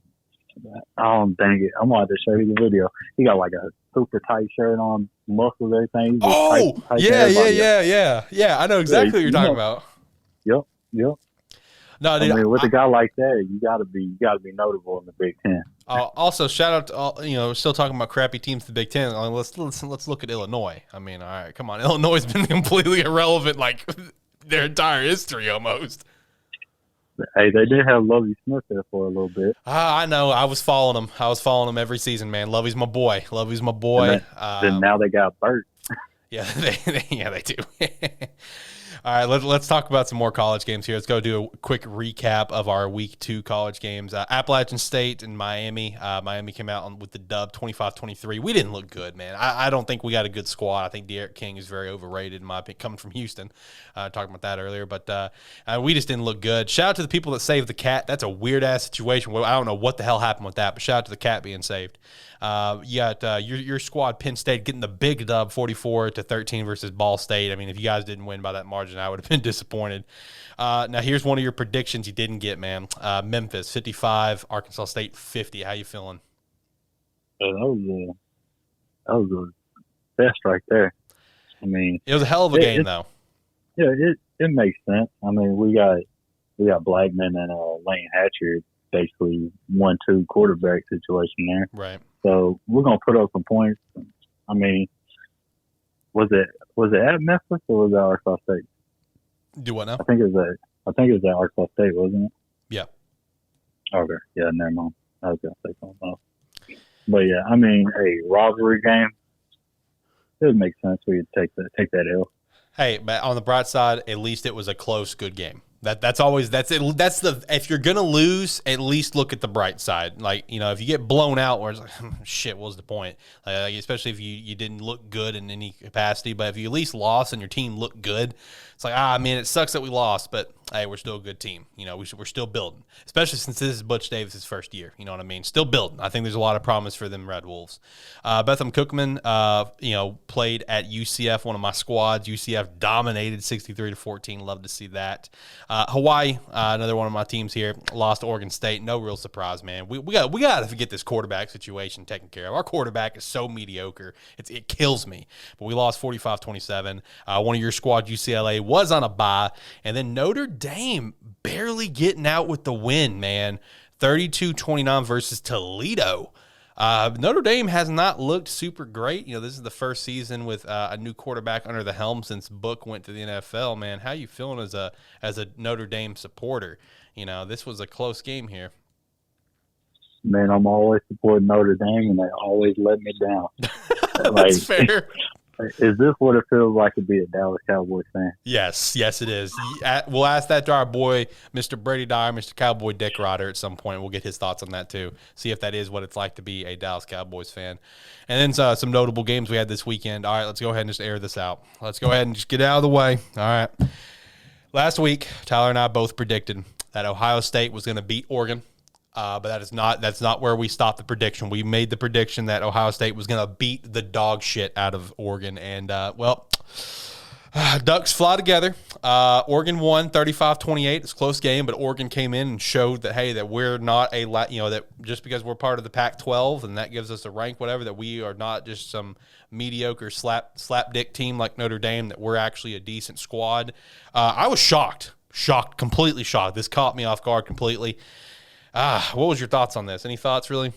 Oh, dang it. I'm going to have to show you the video. He got like a super tight shirt on, muscles, everything. Oh, yeah. I know exactly what you're talking about. Yep. No, dude, I mean, with a guy like that, you got to be notable in the Big Ten. Also, shout out to all, still talking about crappy teams in the Big Ten. Let's look at Illinois. I mean, all right, come on. Illinois has been completely irrelevant, like their entire history almost. Hey, they did have Lovie Smith there for a little bit. I know. I was following him every season, man. Lovey's my boy. Then now they got Burt. Yeah, they do. All right, let's talk about some more college games here. Let's go do a quick recap of our Week 2 college games. Appalachian State and Miami. Miami came out with the dub 25-23. We didn't look good, man. I don't think we got a good squad. I think De'Aaron King is very overrated, in my opinion, coming from Houston. Talking about that earlier. But we just didn't look good. Shout out to the people that saved the cat. That's a weird-ass situation. I don't know what the hell happened with that, but shout out to the cat being saved. You got your squad, Penn State, getting the big dub 44-13 versus Ball State. I mean, if you guys didn't win by that margin, I would have been disappointed. Now, here's one of your predictions you didn't get, man. Memphis, 55, Arkansas State, 50. How you feeling? That was the best right there. I mean, it was a hell of a game, though. Yeah, it makes sense. I mean, we got Blackman and Lane Hatcher, basically 1-2 quarterback situation there. Right. So we're gonna put up some points. I mean, was it at Memphis or was it Arkansas State? Do what now? I think it was at Arkansas State, wasn't it? Yeah. Okay. Yeah, never mind. I was gonna say something else. But yeah, I mean, a rivalry game. It would make sense for you to take that L. Hey, but on the bright side, at least it was a close, good game. That's if you're gonna lose, at least look at the bright side. Like, you know, if you get blown out, where it's like, shit, what was the point? Especially if you didn't look good in any capacity. But if you at least lost and your team looked good, it's like, man, it sucks that we lost, but hey, we're still a good team. You know, we're still building, especially since this is Butch Davis's first year. You know what I mean? Still building. I think there's a lot of promise for them Red Wolves. Betham Cookman, played at UCF, one of my squads. UCF dominated 63-14. Love to see that. Hawaii, another one of my teams here, lost to Oregon State. No real surprise, man. We got to get this quarterback situation taken care of. Our quarterback is so mediocre. It kills me. But we lost 45-27. One of your squad, UCLA, was on a bye. And then Notre Dame barely getting out with the win, man. 32-29 versus Toledo. Notre Dame has not looked super great. You know, this is the first season with a new quarterback under the helm since Book went to the NFL, man. How you feeling as a Notre Dame supporter? You know, this was a close game here. Man, I'm always supporting Notre Dame, and they always let me down. That's fair. Is this what it feels like to be a Dallas Cowboys fan? Yes, it is. We'll ask that to our boy, Mr. Brady Dyer, Mr. Cowboy Dick Rider at some point. We'll get his thoughts on that too. See if that is what it's like to be a Dallas Cowboys fan. And then some notable games we had this weekend. All right, let's go ahead and just air this out. Let's go ahead and just get it out of the way. All right. Last week, Tyler and I both predicted that Ohio State was going to beat Oregon. But that's not where we stopped the prediction. We made the prediction that Ohio State was going to beat the dog shit out of Oregon. And, Ducks fly together. Oregon won 35-28. It's a close game, but Oregon came in and showed that, hey, that we're not that just because we're part of the Pac-12 and that gives us a rank, whatever, that we are not just some mediocre slapdick team like Notre Dame, that we're actually a decent squad. I was shocked, completely shocked. This caught me off guard completely. What was your thoughts on this? Any thoughts, really?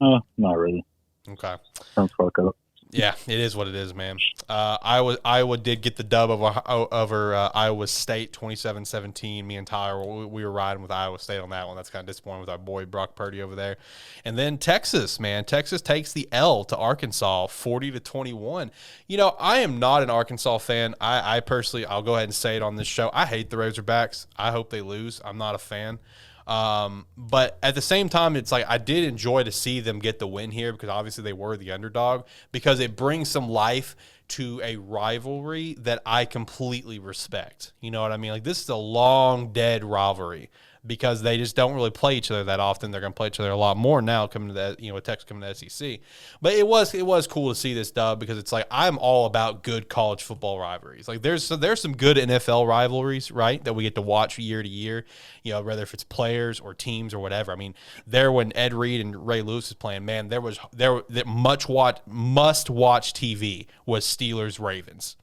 Not really. Okay. Don't fuck up. Yeah, it is what it is, man. Iowa did get the dub over Iowa State, 27-17. Me and Tyler, we were riding with Iowa State on that one. That's kind of disappointing with our boy Brock Purdy over there. And then Texas, man. Texas takes the L to Arkansas, 40-21. You know, I am not an Arkansas fan. I personally, I'll go ahead and say it on this show, I hate the Razorbacks. I hope they lose. I'm not a fan. But at the same time, it's like I did enjoy to see them get the win here because obviously they were the underdog, because it brings some life to a rivalry that I completely respect. You know what I mean? Like, this is a long dead rivalry because they just don't really play each other that often. They're going to play each other a lot more now coming to that, with Texas coming to SEC. But it was cool to see this dub because it's like I'm all about good college football rivalries. Like there's some good NFL rivalries, right, that we get to watch year to year. You know, whether if it's players or teams or whatever. I mean, when Ed Reed and Ray Lewis was playing, man, must watch TV was Steelers Ravens.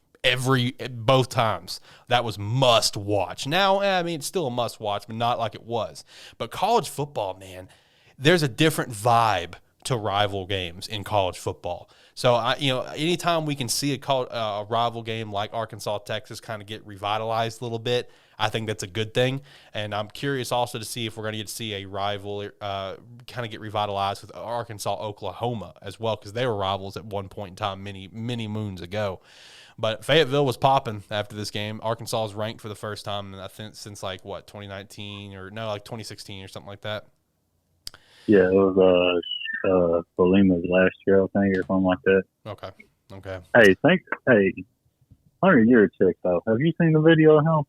Both times that was must watch. Now, I mean, it's still a must watch, but not like it was. But college football, man, there's a different vibe to rival games in college football. So, anytime we can see a rival game like Arkansas, Texas kind of get revitalized a little bit, I think that's a good thing. And I'm curious also to see if we're going to get to see a rival kind of get revitalized with Arkansas, Oklahoma as well, because they were rivals at one point in time many, many moons ago. But Fayetteville was popping after this game. Arkansas is ranked for the first time, I think, since 2019 or 2016 or something like that. Yeah, it was Bolima's last year, I think, or something like that. Okay. Hey, Hunter, you're a chick, though. Have you seen the video of him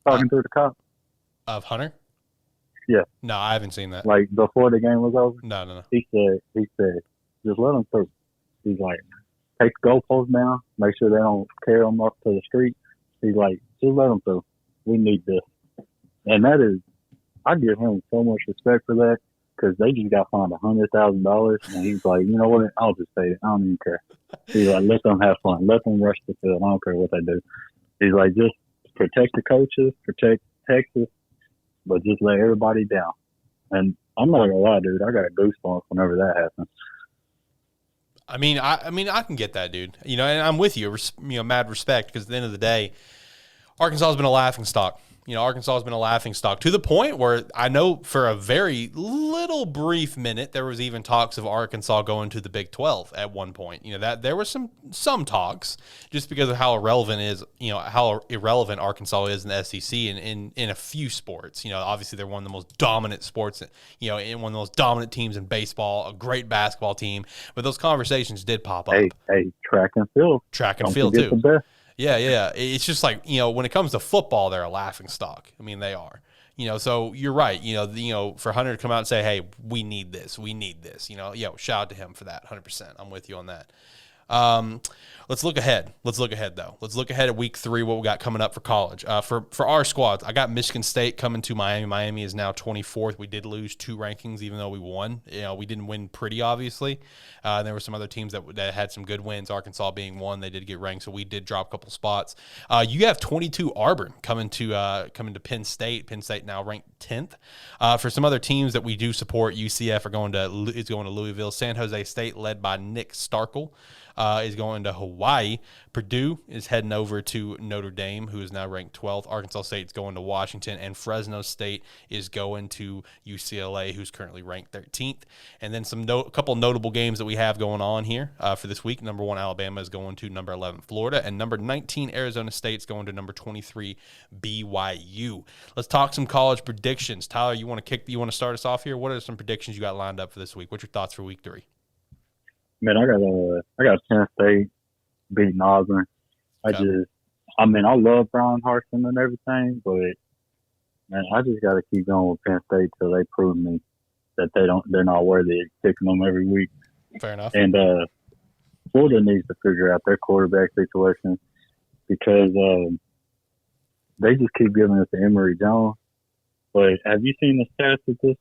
talking to the cop? Of Hunter? Yeah. No, I haven't seen that. Like, before the game was over? No. He said, just let him through. He's like, take the goalposts down, make sure they don't carry them up to the street. He's like, just let them through. We need this. And that is, I give him so much respect for that, because they just got fined $100,000, and he's like, you know what? I'll just say it. I don't even care. He's like, let them have fun. Let them rush the field. I don't care what they do. He's like, just protect the coaches, protect Texas, but just let everybody down. And I'm not gonna lie, dude. I got goosebumps whenever that happens. I mean, I can get that, dude. You know, and I'm with you. Mad respect, because at the end of the day, Arkansas has been a laughing stock. You know, Arkansas has been a laughing stock to the point where I know for a very little brief minute there was even talks of Arkansas going to the Big 12 at one point. You know, that there was some talks just because of how irrelevant Arkansas is in the SEC and in a few sports. You know, obviously they're one of the most dominant sports, you know, in one of the most dominant teams in baseball, a great basketball team. But those conversations did pop up. Hey, track and field. Track and field too. Yeah. It's just like, you know, when it comes to football, they're a laughing stock. I mean, they are. You know, so you're right. You know, for Hunter to come out and say, hey, we need this. You know, shout out to him for that. 100%. I'm with you on that. Let's look ahead. Let's look ahead at week 3, what we got coming up for college. For our squads, I got Michigan State coming to Miami. Miami is now 24th. We did lose 2 rankings, even though we won. You know, we didn't win pretty, obviously. There were some other teams that had some good wins, Arkansas being one. They did get ranked, so we did drop a couple spots. You have 22 Auburn coming to Penn State. Penn State now ranked 10th. For some other teams that we do support, UCF is going to Louisville. San Jose State, led by Nick Starkel, is going to Hawaii. Purdue is heading over to Notre Dame, who is now ranked 12th. Arkansas State is going to Washington, and Fresno State is going to UCLA, who's currently ranked 13th. And then a couple notable games that we have going on here for this week. Number 1, Alabama is going to number 11, Florida, and number 19, Arizona State is going to number 23, BYU. Let's talk some college predictions. Tyler, you want to start us off here? What are some predictions you got lined up for this week? What's your thoughts for week 3? Man, I got Penn State beating Auburn. I love Brian Harsin and everything, but man, I just got to keep going with Penn State till they prove me that they're not worthy of picking them every week. Fair enough. And Florida needs to figure out their quarterback situation because they just keep giving it to Emory Jones. But have you seen the stats of this?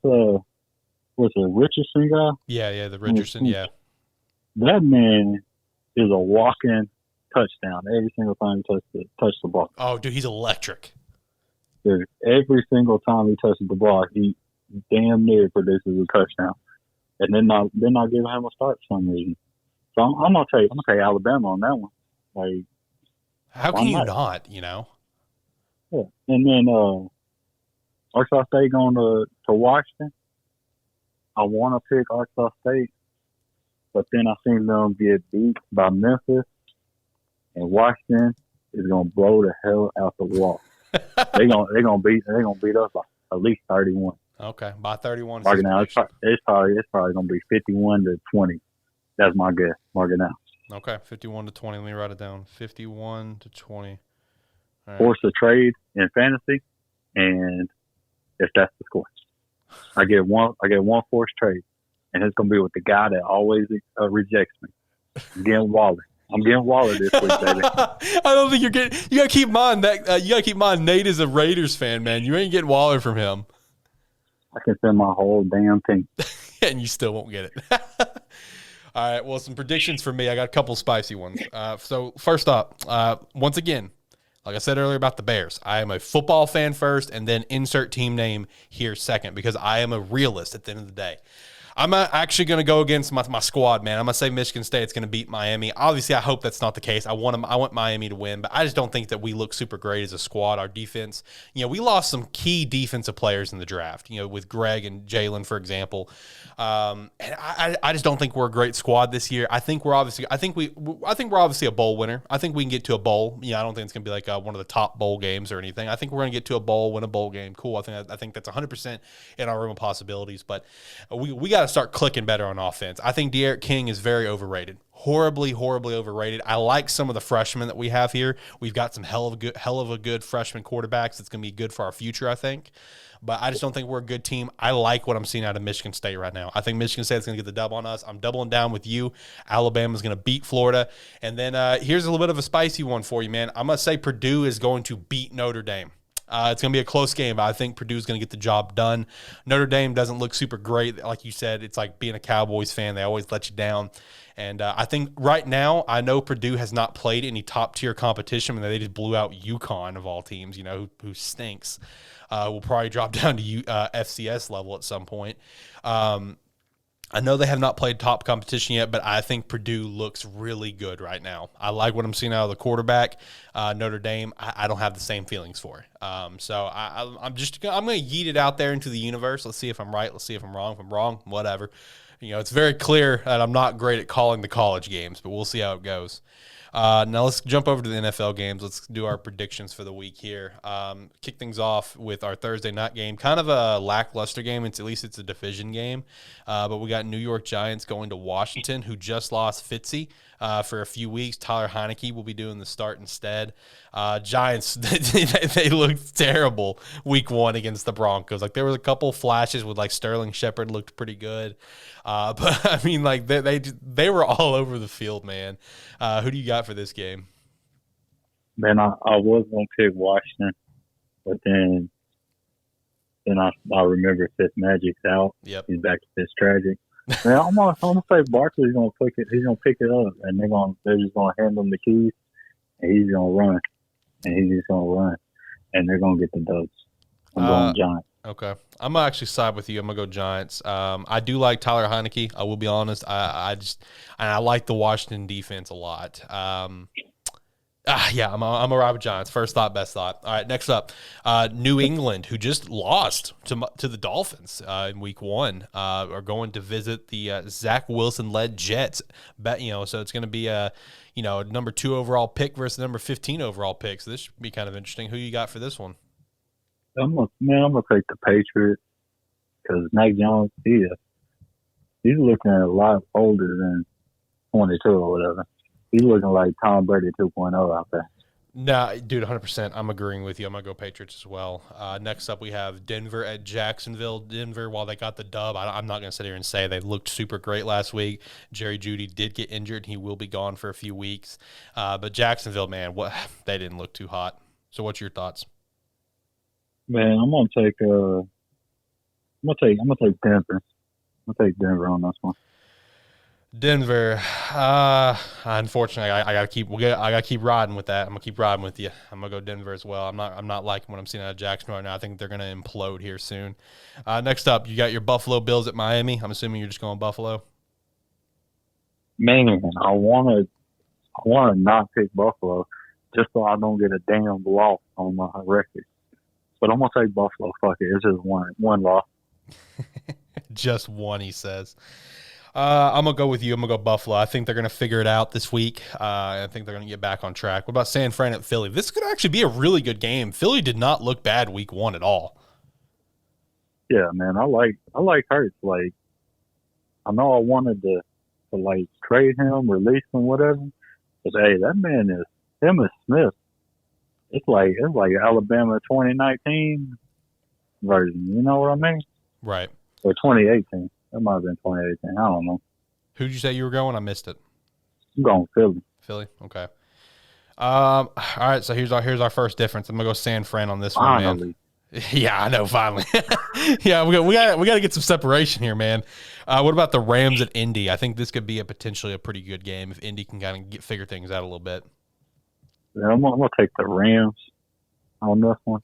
What's it, Richardson guy? Yeah, the Richardson, yeah. That man is a walking touchdown every single time he touched the ball. Oh, dude, he's electric. Dude, every single time he touches the ball, he damn near produces a touchdown. And then not giving him a start for some reason. So I'm gonna take Alabama on that one. Like, how can you not? You know. Yeah, and then Arkansas State going to Washington. I want to pick Arkansas State. But then I seen them get beat by Memphis, and Washington is gonna blow the hell out the wall. They're gonna beat us by at least 31. Okay, by 31. Mark it now. It's probably gonna be 51-20. That's my guess. Mark it now. Okay, 51-20. Let me write it down. 51-20. All right. Force a trade in fantasy, and if that's the score, I get one forced trade. And it's going to be with the guy that always rejects me. I'm getting Waller this week, baby. I don't think you're getting. You got to keep in mind that. You got to keep in mind Nate is a Raiders fan, man. You ain't getting Waller from him. I can send my whole damn team, and you still won't get it. All right. Well, some predictions for me. I got a couple spicy ones. So first up, once again, like I said earlier about the Bears, I am a football fan first, and then insert team name here second because I am a realist at the end of the day. I'm actually going to go against my squad, man. I'm going to say Michigan State's going to beat Miami. Obviously, I hope that's not the case. I want Miami to win, but I just don't think that we look super great as a squad. Our defense, you know, we lost some key defensive players in the draft, you know, with Greg and Jalen, for example. And I just don't think we're a great squad this year. I think we're obviously a bowl winner. I think we can get to a bowl. You know, I don't think it's going to be like one of the top bowl games or anything. I think we're going to get to a bowl, win a bowl game. Cool. I think that's 100% in our realm of possibilities, but we got to start clicking better on offense. I think De'Aaron King is very overrated. Horribly overrated. I like some of the freshmen that we have here. We've got some hell of a good freshman quarterbacks. It's going to be good for our future, I think. But I just don't think we're a good team. I like what I'm seeing out of Michigan State right now. I think Michigan State is going to get the dub on us. I'm doubling down with you. Alabama's going to beat Florida. And then here's a little bit of a spicy one for you, man. I'm going to say Purdue is going to beat Notre Dame. It's going to be a close game, but I think Purdue's going to get the job done. Notre Dame doesn't look super great. Like you said, it's like being a Cowboys fan. They always let you down. And I think right now, I know Purdue has not played any top-tier competition. They just blew out UConn, of all teams, who stinks. Will probably drop down to FCS level at some point. I know they have not played top competition yet, but I think Purdue looks really good right now. I like what I'm seeing out of the quarterback. Notre Dame, I don't have the same feelings for. So I'm going to yeet it out there into the universe. Let's see if I'm right. Let's see if I'm wrong. If I'm wrong, whatever. It's very clear that I'm not great at calling the college games, but we'll see how it goes. Now let's jump over to the NFL games. Let's do our predictions for the week here. Kick things off with our Thursday night game. Kind of a lackluster game. At least it's a division game. But we got New York Giants going to Washington, who just lost Fitzy for a few weeks. Tyler Heineke will be doing the start instead. Giants, they looked terrible week 1 against the Broncos. Like, there was a couple flashes with, like, Sterling Shepard looked pretty good. But I mean, like, they were all over the field, man. Who do you got for this game? Man, I was gonna pick Washington, but then I remember Fitzmagic's out. Yep. He's back to Fitztragic. Man, I'm gonna say Barkley's gonna pick it. He's gonna pick it up, and they're just gonna hand him the keys, and he's gonna run, and they're gonna get the dubs. I'm going Giants. Okay. I'm going to actually side with you. I'm going to go Giants. I do like Tyler Heineke. I will be honest. I like the Washington defense a lot. I'm a ride with Giants. First thought, best thought. All right, next up, New England, who just lost to the Dolphins in week 1, are going to visit the Zach Wilson-led Jets. So it's going to be a number 2 overall pick versus number 15 overall pick. So this should be kind of interesting. Who you got for this one? I'm gonna take the Patriots because Mac Jones, he's looking a lot older than 22 or whatever. He's looking like Tom Brady 2.0 out there. Nah, dude, 100%. I'm agreeing with you. I'm going to go Patriots as well. Next up, we have Denver at Jacksonville. Denver, while they got the dub, I'm not going to sit here and say they looked super great last week. Jerry Jeudy did get injured. He will be gone for a few weeks. But Jacksonville, man, they didn't look too hot. So what's your thoughts? Man, I'm gonna take Denver. I'm gonna take Denver on this one. Denver. Unfortunately, I gotta keep riding with that. I'm gonna keep riding with you. I'm gonna go Denver as well. I'm not liking what I'm seeing out of Jacksonville right now. I think they're gonna implode here soon. Next up, you got your Buffalo Bills at Miami. I'm assuming you're just going Buffalo. Man, I wanna not pick Buffalo just so I don't get a damn loss on my record. But I'm going to take Buffalo. Fuck it. It's just one loss. Just one, he says. I'm going to go with you. I'm going to go Buffalo. I think they're going to figure it out this week. I think they're going to get back on track. What about San Fran at Philly? This could actually be a really good game. Philly did not look bad week 1 at all. Yeah, man. I like Hurts. Like, I know I wanted to like trade him, release him, whatever. But hey, that man is him and Smith. It's like Alabama 2019 version. You know what I mean? Right. Or 2018. That might have been 2018. I don't know. Who'd you say you were going? I missed it. I'm going Philly. Philly. Okay. All right. So here's our first difference. I'm gonna go San Fran on this one, man. Yeah, I know. Finally. Yeah, we got to get some separation here, man. What about the Rams at Indy? I think this could be potentially a pretty good game if Indy can kind of figure things out a little bit. Yeah, I'm gonna take the Rams on this one.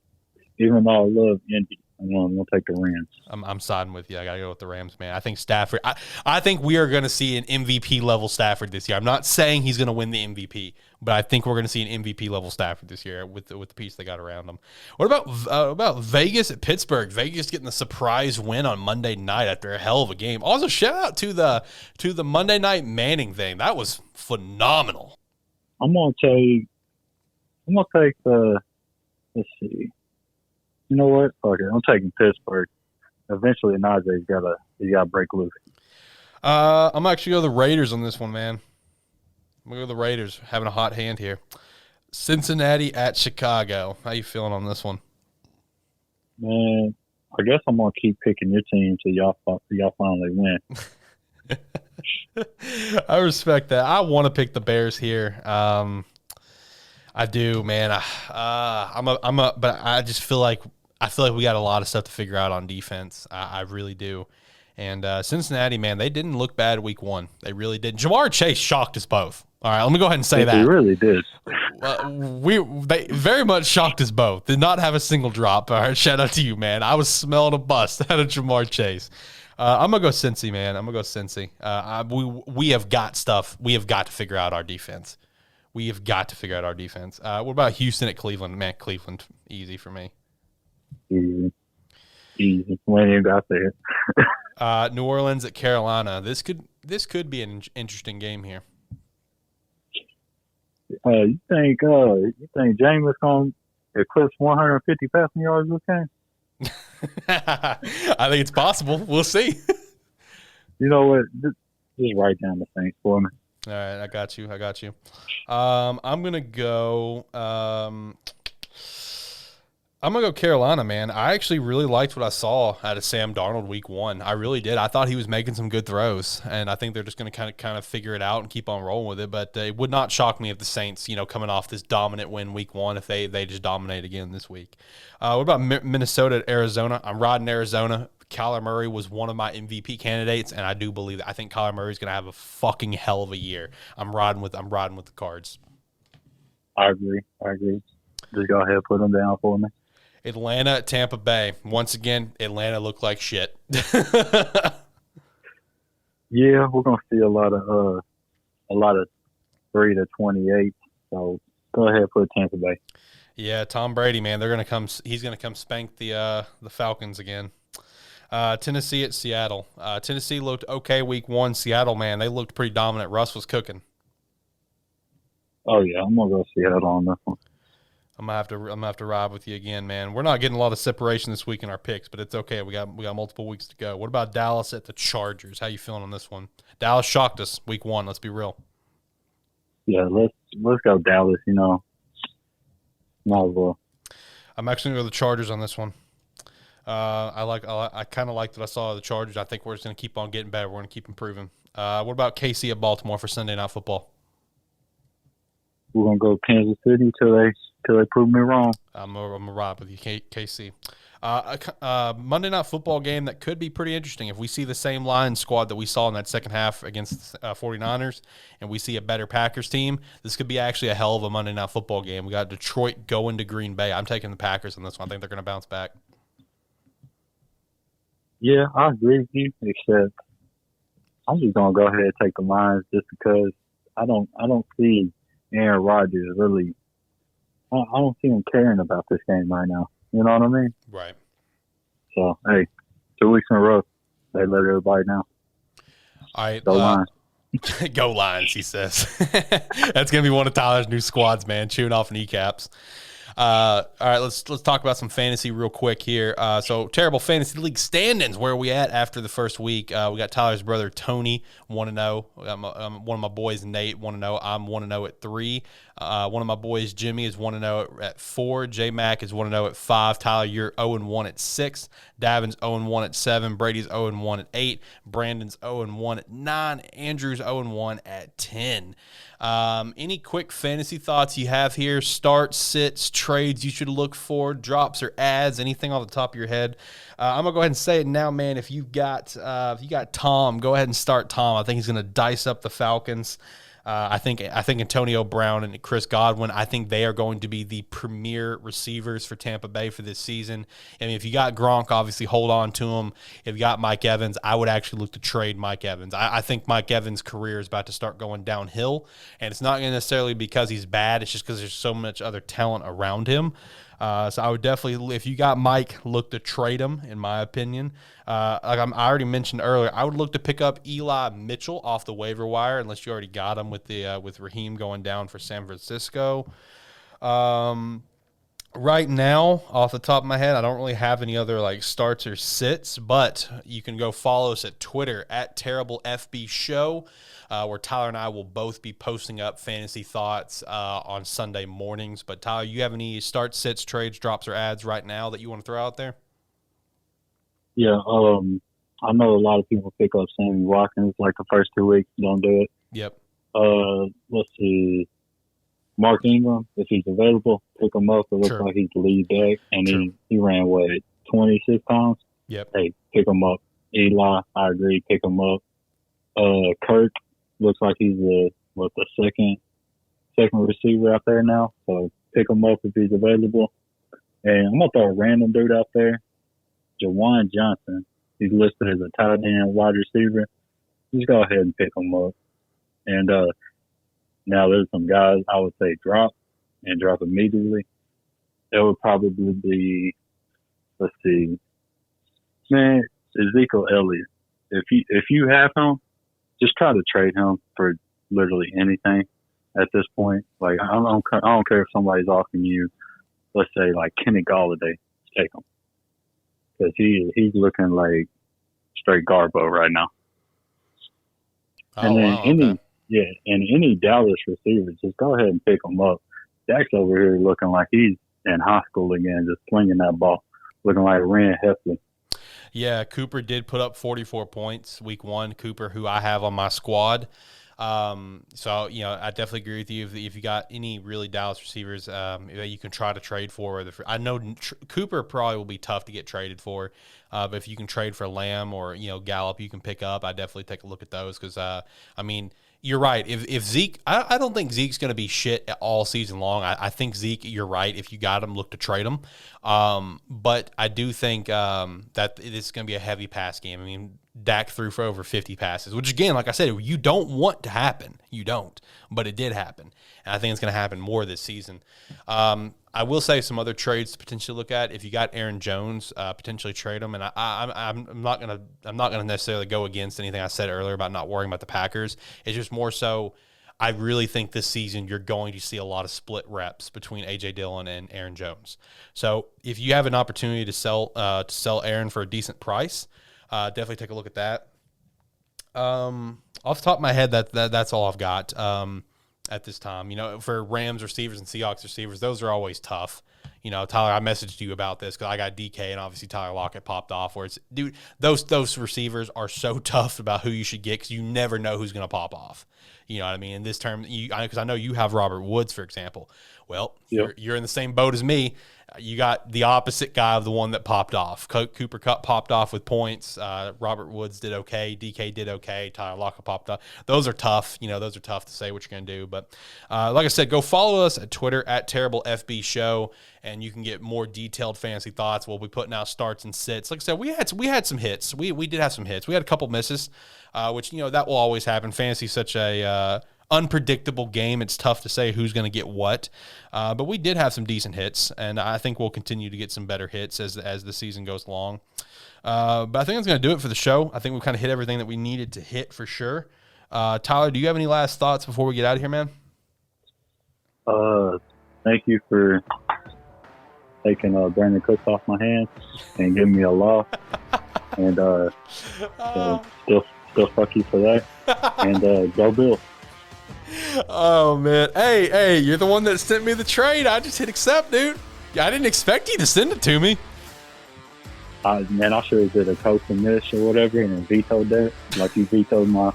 Even though I love Indy, I'm gonna take the Rams. I'm siding with you. I gotta go with the Rams, man. I think Stafford. I think we are gonna see an MVP level Stafford this year. I'm not saying he's gonna win the MVP, but I think we're gonna see an MVP level Stafford this year with the piece they got around him. What about Vegas at Pittsburgh? Vegas getting the surprise win on Monday night after a hell of a game. Also, shout out to the Monday Night Manning thing. That was phenomenal. I'm gonna take the. Let's see. You know what? Fuck it. I'm taking Pittsburgh. Eventually, Najee's gotta break loose. I'm actually go the Raiders on this one, man. I'm gonna go the Raiders. Having a hot hand here. Cincinnati at Chicago. How you feeling on this one? Man, I guess I'm gonna keep picking your team till y'all finally win. I respect that. I want to pick the Bears here. I do, man. But I just feel like we got a lot of stuff to figure out on defense. I really do. And Cincinnati, man, they didn't look bad week one. They really did. Jamar Chase shocked us both. All right, let me go ahead and say that. He really did. They very much shocked us both. Did not have a single drop. All right, shout out to you, man. I was smelling a bust out of Jamar Chase. I'm gonna go Cincy, man. I'm gonna go Cincy. We have got stuff. We have got to figure out our defense. We have got to figure out our defense. What about Houston at Cleveland? Man, Cleveland, easy for me. Easy. When you got there. New Orleans at Carolina. This could be an interesting game here. You think Jameis gonna eclipse 150 passing yards this game? I think it's possible. We'll see. You know what? Just write down the Saints for me. All right, I got you. I'm gonna go. I'm going to go Carolina, man. I actually really liked what I saw out of Sam Darnold week one. I really did. I thought he was making some good throws, and I think they're just going to kind of figure it out and keep on rolling with it. But it would not shock me if the Saints, coming off this dominant win week one, if they just dominate again this week. What about Minnesota at Arizona? I'm riding Arizona. Kyler Murray was one of my MVP candidates, and I do believe that. I think Kyler Murray is going to have a fucking hell of a year. I'm riding with the Cards. I agree. Just go ahead and put them down for me. Atlanta at Tampa Bay. Once again, Atlanta looked like shit. Yeah, we're gonna see a lot of 3-28. So go ahead and put Tampa Bay. Yeah, Tom Brady, man, he's gonna come spank the Falcons again. Tennessee at Seattle. Tennessee looked okay week one. Seattle, man, they looked pretty dominant. Russ was cooking. Oh yeah, I'm gonna go Seattle on this one. I'm gonna have to ride with you again, man. We're not getting a lot of separation this week in our picks, but it's okay. We got multiple weeks to go. What about Dallas at the Chargers? How you feeling on this one? Dallas shocked us week one. Let's be real. Yeah, let's go Dallas. Might as well. I'm actually gonna go the Chargers on this one. I kind of liked what I saw of the Chargers. I think we're just gonna keep on getting better. We're gonna keep improving. What about KC at Baltimore for Sunday Night Football? We're gonna go Kansas City till they prove me wrong. I'm gonna ride with you, KC. Monday Night Football game that could be pretty interesting if we see the same line squad that we saw in that second half against 49ers, and we see a better Packers team. This could be actually a hell of a Monday Night Football game. We got Detroit going to Green Bay. I'm taking the Packers on this one. I think they're going to bounce back. Yeah, I agree with you. Except I'm just gonna go ahead and take the Lions just because I don't see Aaron Rodgers really. I don't see him caring about this game right now. You know what I mean? Right. So, hey, 2 weeks in a row, they let everybody know. All right. Go Lions. Go Lions, he says. That's going to be one of Tyler's new squads, man, chewing off kneecaps. All right, let's talk about some fantasy real quick here. So terrible fantasy league standings. Where are we at after the first week? We got Tyler's brother Tony 1-0. One of my boys Nate 1-0. I'm 1-0 at 3. One of my boys Jimmy is 1-0 at 4. J Mac is 1-0 at 5. Tyler, you're 0-1 at 6. Davin's 0-1 at 7. Brady's 0-1 at 8. Brandon's 0-1 at 9. Andrew's 0-1 at 10. Any quick fantasy thoughts you have here? Starts, sits, trades you should look for, drops or ads, anything off the top of your head? I'm gonna go ahead and say it now, man. If you got Tom, go ahead and start Tom. I think he's gonna dice up the Falcons. I think Antonio Brown and Chris Godwin, I think they are going to be the premier receivers for Tampa Bay for this season. I mean, if you got Gronk, obviously hold on to him. If you got Mike Evans, I would actually look to trade Mike Evans. I think Mike Evans' career is about to start going downhill, and it's not necessarily because he's bad. It's just because there's so much other talent around him. So I would definitely, if you got Mike, look to trade him, in my opinion. I already mentioned earlier, I would look to pick up Eli Mitchell off the waiver wire, unless you already got him with Raheem going down for San Francisco. Right now, off the top of my head, I don't really have any other starts or sits, but you can go follow us at Twitter at TerribleFBShow. Where Tyler and I will both be posting up fantasy thoughts on Sunday mornings. But Tyler, you have any start, sits, trades, drops, or ads right now that you want to throw out there? Yeah, I know a lot of people pick up Sammy Watkins the first 2 weeks. Don't do it. Yep. Let's see. Mark Ingram, if he's available, pick him up. It looks Sure. like he's the lead back, and he ran, 26 pounds? Yep. Hey, pick him up. Eli, I agree, pick him up. Kirk looks like he's the second receiver out there now, so pick him up if he's available. And I'm going to throw a random dude out there, Jawan Johnson. He's listed as a tight end wide receiver. Just go ahead and pick him up. And now there's some guys I would say drop immediately. It would probably be, let's see, man, Ezekiel Elliott. If you have him, just try to trade him for literally anything at this point. Like I don't care if somebody's offering you, let's say like Kenny Galladay, take him because he's looking like straight garbo right now. And then any Dallas receivers, just go ahead and pick them up. Dak's over here looking like he's in high school again, just slinging that ball, looking like Ren Hefley. Yeah, Cooper did put up 44 points week 1. Cooper, who I have on my squad. So, I definitely agree with you. If you got any really Dallas receivers that you can try to trade for, I know Cooper probably will be tough to get traded for, but if you can trade for Lamb or, Gallup, you can pick up. I definitely take a look at those because, you're right. If Zeke, I don't think Zeke's going to be shit all season long. I think Zeke, you're right. If you got him, look to trade him. But I do think that it's going to be a heavy pass game. I mean, Dak threw for over 50 passes, which again, like I said, you don't want to happen. You don't, but it did happen. And I think it's going to happen more this season. I will say some other trades to potentially look at. If you got Aaron Jones, potentially trade him. And I'm not gonna necessarily go against anything I said earlier about not worrying about the Packers. It's just more so. I really think this season you're going to see a lot of split reps between A.J. Dillon and Aaron Jones. So if you have an opportunity to sell Aaron for a decent price, definitely take a look at that. Off the top of my head, that's all I've got at this time. For Rams receivers and Seahawks receivers, those are always tough. Tyler, I messaged you about this because I got DK and obviously Tyler Lockett popped off. Where it's, dude, those receivers are so tough about who you should get because you never know who's going to pop off. You know what I mean? In this term, because I know you have Robert Woods, for example. Well, yep. You're in the same boat as me. You got the opposite guy of the one that popped off. Cooper Kupp popped off with points. Robert Woods did okay. DK did okay. Tyler Lockett popped off. Those are tough. Those are tough to say what you're going to do. But like I said, go follow us at Twitter at TerribleFB Show, and you can get more detailed fantasy thoughts. We'll be putting out starts and sits. Like I said, we had some hits. We did have some hits. We had a couple misses, which that will always happen. Fantasy is such a unpredictable game. It's tough to say who's going to get what, but we did have some decent hits, and I think we'll continue to get some better hits as the season goes along. But I think that's going to do it for the show. I think we've kind of hit everything that we needed to hit for sure. Tyler, do you have any last thoughts before we get out of here, man? Thank you for taking Brandon Cooks off my hands and giving me a law, and still fuck you for that. And go Bill. Oh, man. Hey, you're the one that sent me the trade. I just hit accept, dude. I didn't expect you to send it to me. Man, I should have did a coach and miss or whatever and then vetoed that. Like you vetoed my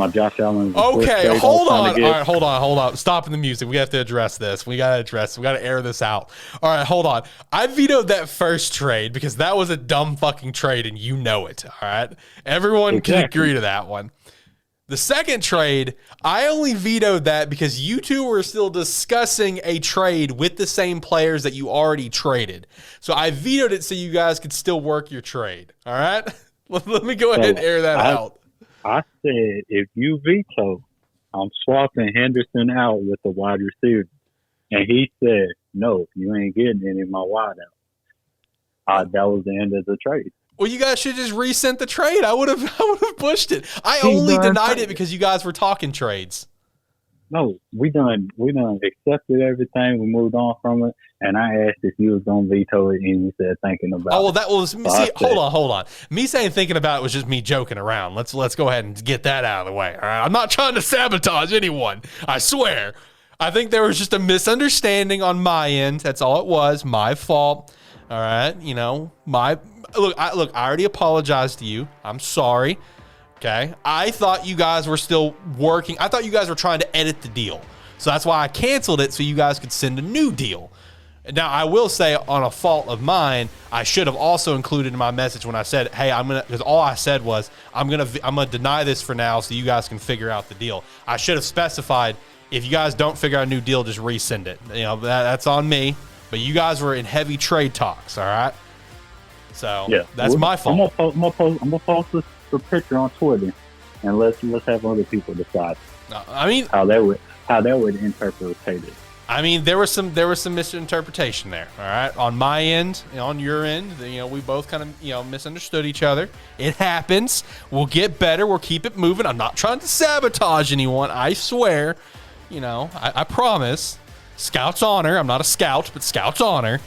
Josh Allen. Okay, hold on. All right, hold on. Stopping the music. We have to address this. We got to air this out. All right, hold on. I vetoed that first trade because that was a dumb fucking trade and you know it. All right. Everyone can agree to that one. The second trade, I only vetoed that because you two were still discussing a trade with the same players that you already traded. So I vetoed it so you guys could still work your trade. All right? Let me go ahead and air that out. I said, if you veto, I'm swapping Henderson out with the wide receiver. And he said, no, you ain't getting any of my wide out. That was the end of the trade. Well, you guys should just resent the trade. I would have pushed it. I only denied it because you guys were talking trades. No, we done accepted everything. We moved on from it, and I asked if you was gonna veto it, and you said thinking about it. Oh, well, that was me. See, hold on. Me saying thinking about it was just me joking around. Let's go ahead and get that out of the way. All right, I'm not trying to sabotage anyone. I swear. I think there was just a misunderstanding on my end. That's all it was. My fault. All right, Look, I already apologized to you. I'm sorry. Okay. I thought you guys were still working. I thought you guys were trying to edit the deal. So that's why I canceled it, so you guys could send a new deal. Now, I will say, on a fault of mine, I should have also included in my message when I said, hey, because all I said was, I'm gonna deny this for now so you guys can figure out the deal. I should have specified, if you guys don't figure out a new deal, just resend it. That's on me. But you guys were in heavy trade talks, all right? So that's my fault. I'm gonna post the picture on Twitter, and let's have other people decide. I mean, how they would interpret it. I mean, there was some misinterpretation there. All right, on my end, on your end, we both kind of misunderstood each other. It happens. We'll get better. We'll keep it moving. I'm not trying to sabotage anyone. I swear. I promise. Scout's honor. I'm not a scout, but Scout's honor.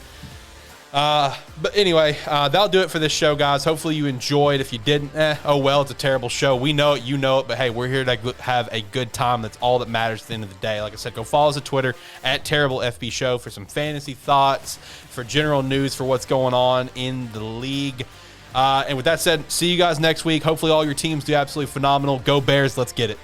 But anyway, that'll do it for this show, guys. Hopefully you enjoyed. If you didn't, oh well, it's a terrible show. We know it, you know it, but hey, we're here to have a good time. That's all that matters at the end of the day. Like I said, go follow us on Twitter at TerribleFB Show for some fantasy thoughts, for general news, for what's going on in the league. And with that said, see you guys next week. Hopefully all your teams do absolutely phenomenal. Go Bears. Let's get it.